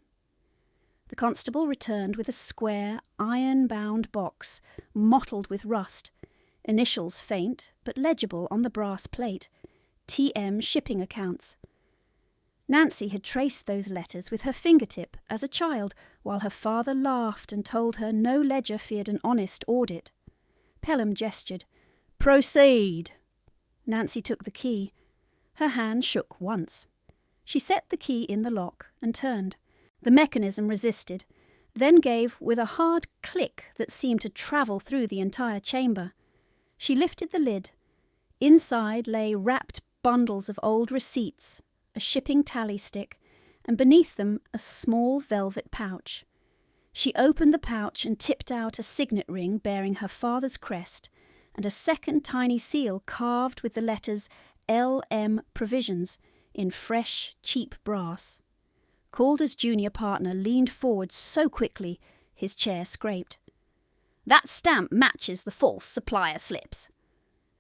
The constable returned with a square, iron-bound box, mottled with rust, initials faint but legible on the brass plate, T.M. shipping accounts. Nancy had traced those letters with her fingertip as a child, while her father laughed and told her no ledger feared an honest audit. Pelham gestured. "Proceed." Nancy took the key. Her hand shook once. She set the key in the lock and turned. The mechanism resisted, then gave with a hard click that seemed to travel through the entire chamber. She lifted the lid. Inside lay wrapped bundles of old receipts, a shipping tally stick, and beneath them a small velvet pouch. She opened the pouch and tipped out a signet ring bearing her father's crest and a second tiny seal carved with the letters L.M. Provisions in fresh, cheap brass. Calder's junior partner leaned forward so quickly his chair scraped. "That stamp matches the false supplier slips."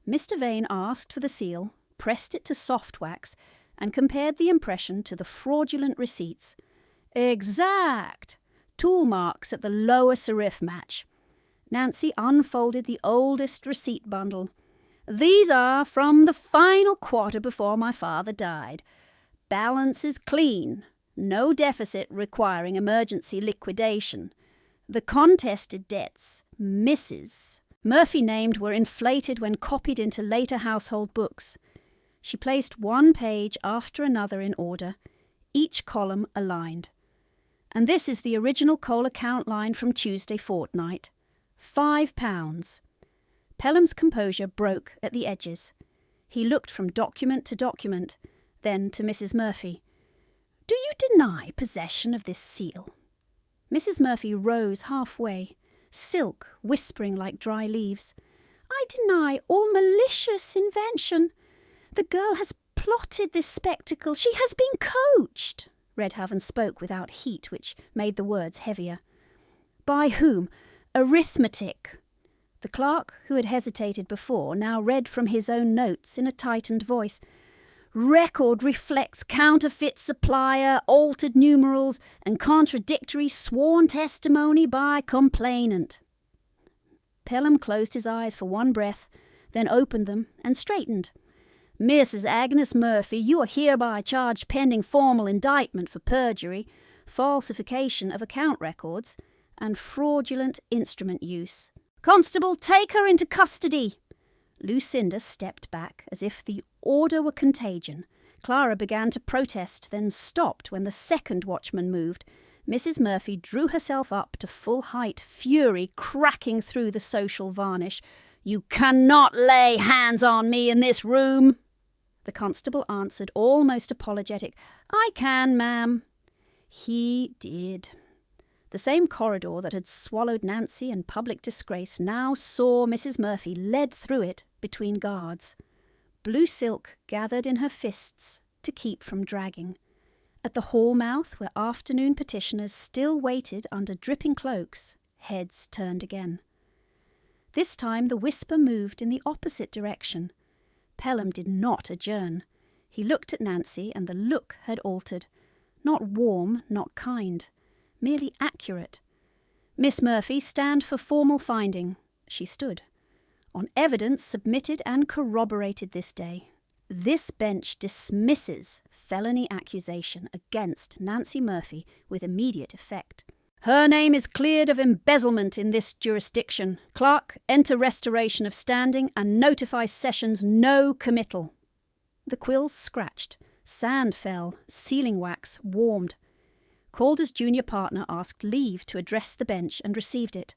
Mr. Vane asked for the seal, pressed it to soft wax, and compared the impression to the fraudulent receipts. "Exact! Tool marks at the lower serif match." Nancy unfolded the oldest receipt bundle. "These are from the final quarter before my father died. Balance is clean. No deficit requiring emergency liquidation. The contested debts, Mrs. Murphy named, were inflated when copied into later household books." She placed one page after another in order, each column aligned. "And this is the original coal account line from Tuesday fortnight. £5. Pelham's composure broke at the edges. He looked from document to document, then to Mrs. Murphy. "Do you deny possession of this seal?" Mrs. Murphy rose halfway, silk whispering like dry leaves. "I deny all malicious invention. The girl has plotted this spectacle. She has been coached." Redhaven spoke without heat, which made the words heavier. "By whom? Arithmetic." The clerk, who had hesitated before, now read from his own notes in a tightened voice. "Record reflects counterfeit supplier, altered numerals, and contradictory sworn testimony by complainant." Pelham closed his eyes for one breath, then opened them and straightened. "Mrs. Agnes Murphy, you are hereby charged pending formal indictment for perjury, falsification of account records, and fraudulent instrument use. Constable, take her into custody." Lucinda stepped back as if the order were contagion. Clara began to protest, then stopped when the second watchman moved. Mrs. Murphy drew herself up to full height, fury cracking through the social varnish. "You cannot lay hands on me in this room." The constable answered, almost apologetic, "I can, ma'am." He did. The same corridor that had swallowed Nancy in public disgrace now saw Mrs. Murphy led through it between guards. Blue silk gathered in her fists to keep from dragging. At the hall mouth, where afternoon petitioners still waited under dripping cloaks, heads turned again. This time the whisper moved in the opposite direction. Pelham did not adjourn. He looked at Nancy, and the look had altered. Not warm, not kind, merely accurate. "Miss Murphy, stand for formal finding." She stood. "On evidence submitted and corroborated this day, this bench dismisses felony accusation against Nancy Murphy with immediate effect. Her name is cleared of embezzlement in this jurisdiction. Clerk, enter restoration of standing and notify Sessions no committal." The quills scratched. Sand fell. Sealing wax warmed. Calder's junior partner asked leave to address the bench and received it.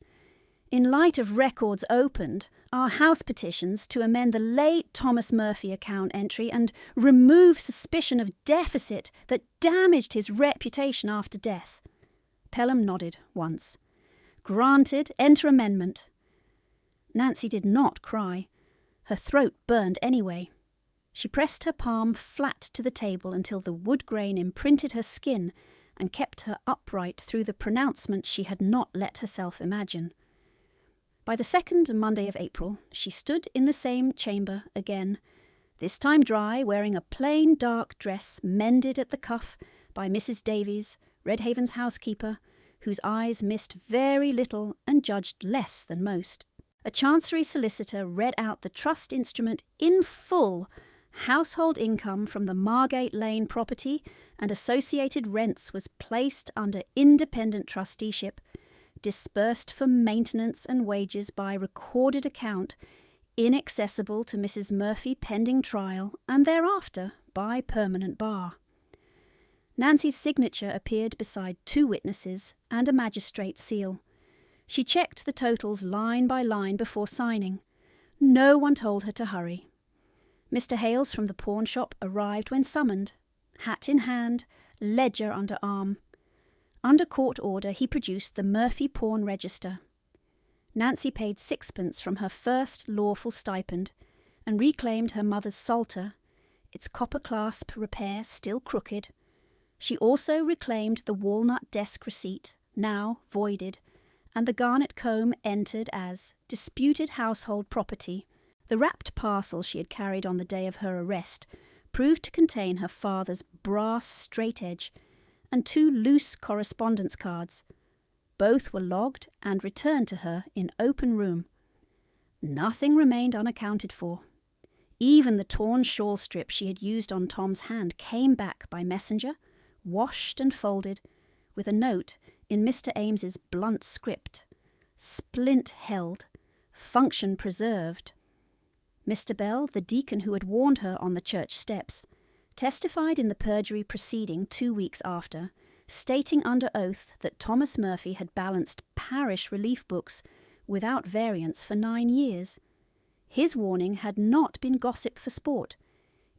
"In light of records opened, our house petitions to amend the late Thomas Murphy account entry and remove suspicion of deficit that damaged his reputation after death." Pelham nodded once. "Granted, enter amendment." Nancy did not cry. Her throat burned anyway. She pressed her palm flat to the table until the wood grain imprinted her skin and kept her upright through the pronouncement she had not let herself imagine. By the second Monday of April, she stood in the same chamber again, this time dry, wearing a plain dark dress mended at the cuff by Mrs. Davies, Redhaven's housekeeper, whose eyes missed very little and judged less than most. A Chancery solicitor read out the trust instrument in full, Household income from the Margate Lane property and associated rents was placed under independent trusteeship, dispersed for maintenance and wages by recorded account, inaccessible to Mrs. Murphy pending trial, and thereafter by permanent bar. Nancy's signature appeared beside 2 witnesses and a magistrate's seal. She checked the totals line by line before signing. No one told her to hurry. Mr. Hales from the pawn shop arrived when summoned, hat in hand, ledger under arm. Under court order he produced the Murphy Pawn Register. Nancy paid 6pence from her first lawful stipend and reclaimed her mother's psalter, its copper clasp repair still crooked. She also reclaimed the walnut desk receipt, now voided, and the garnet comb entered as disputed household property. The wrapped parcel she had carried on the day of her arrest proved to contain her father's brass straight-edge and 2 loose correspondence cards. Both were logged and returned to her in open room. Nothing remained unaccounted for. Even the torn shawl strip she had used on Tom's hand came back by messenger, washed and folded, with a note in Mr. Ames's blunt script: "Splint held, function preserved." Mr. Bell, the deacon who had warned her on the church steps, testified in the perjury proceeding 2 weeks after, stating under oath that Thomas Murphy had balanced parish relief books without variance for 9 years. His warning had not been gossip for sport.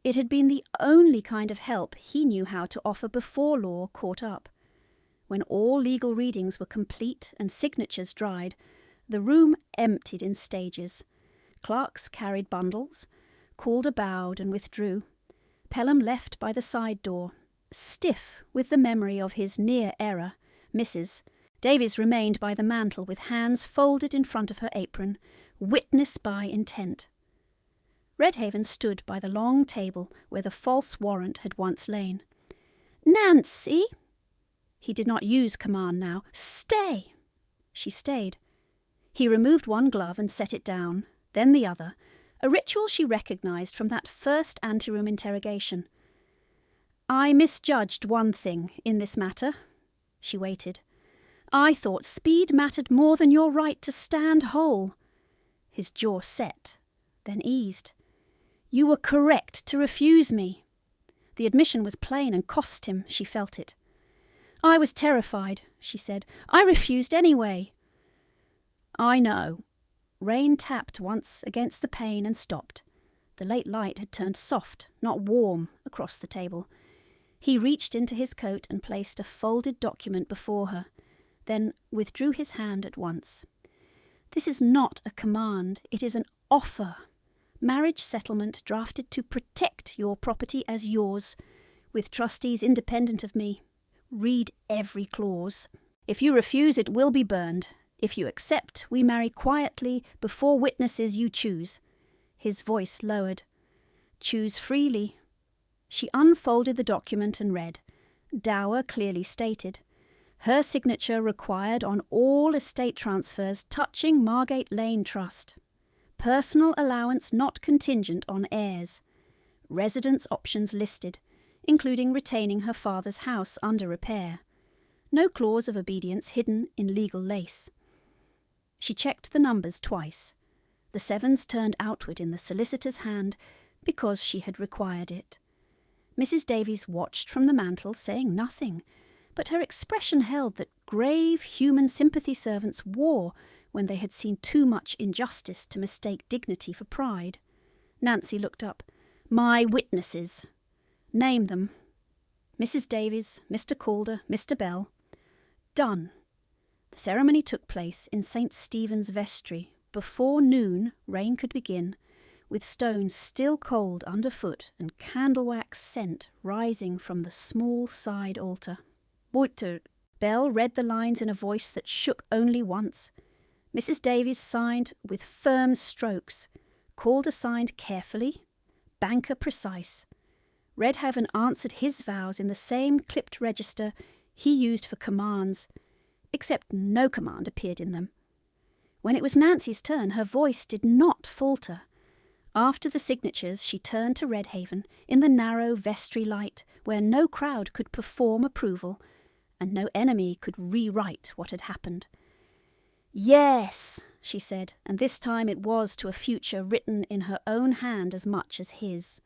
It had been the only kind of help he knew how to offer before law caught up. When all legal readings were complete and signatures dried, the room emptied in stages. Clerks carried bundles. Calder bowed and withdrew. Pelham left by the side door. Stiff with the memory of his near error, Mrs. Davies remained by the mantel with hands folded in front of her apron, witness by intent. Redhaven stood by the long table where the false warrant had once lain. "Nancy!" He did not use command now. "Stay!" She stayed. He removed one glove and set it down, then the other, a ritual she recognised from that first anteroom interrogation. "I misjudged one thing in this matter." She waited. "I thought speed mattered more than your right to stand whole." His jaw set, then eased. "You were correct to refuse me." The admission was plain and cost him, she felt it. "I was terrified," she said. "I refused anyway." "I know." Rain tapped once against the pane and stopped. The late light had turned soft, not warm, across the table. He reached into his coat and placed a folded document before her, then withdrew his hand at once. "This is not a command, it is an offer. Marriage settlement drafted to protect your property as yours, with trustees independent of me. Read every clause. If you refuse, it will be burned. If you accept, we marry quietly before witnesses you choose." His voice lowered. "Choose freely." She unfolded the document and read. Dower clearly stated. Her signature required on all estate transfers touching Margate Lane Trust. Personal allowance not contingent on heirs. Residence options listed, including retaining her father's house under repair. No clause of obedience hidden in legal lace. She checked the numbers twice. The 7s turned outward in the solicitor's hand because she had required it. Mrs. Davies watched from the mantel, saying nothing, but her expression held that grave human sympathy servants wore when they had seen too much injustice to mistake dignity for pride. Nancy looked up. "My witnesses." "Name them." "Mrs. Davies, Mr. Calder, Mr. Bell." "Done." The ceremony took place in St. Stephen's vestry. Before noon, rain could begin, with stones still cold underfoot and candle-wax scent rising from the small side altar. "Buiter." Bell read the lines in a voice that shook only once. Mrs. Davies signed with firm strokes. Calder signed carefully. Banker precise. Redhaven answered his vows in the same clipped register he used for commands, except no command appeared in them. When it was Nancy's turn, her voice did not falter. After the signatures, she turned to Redhaven in the narrow vestry light, where no crowd could perform approval, and no enemy could rewrite what had happened. "Yes," she said, and this time it was to a future written in her own hand as much as his.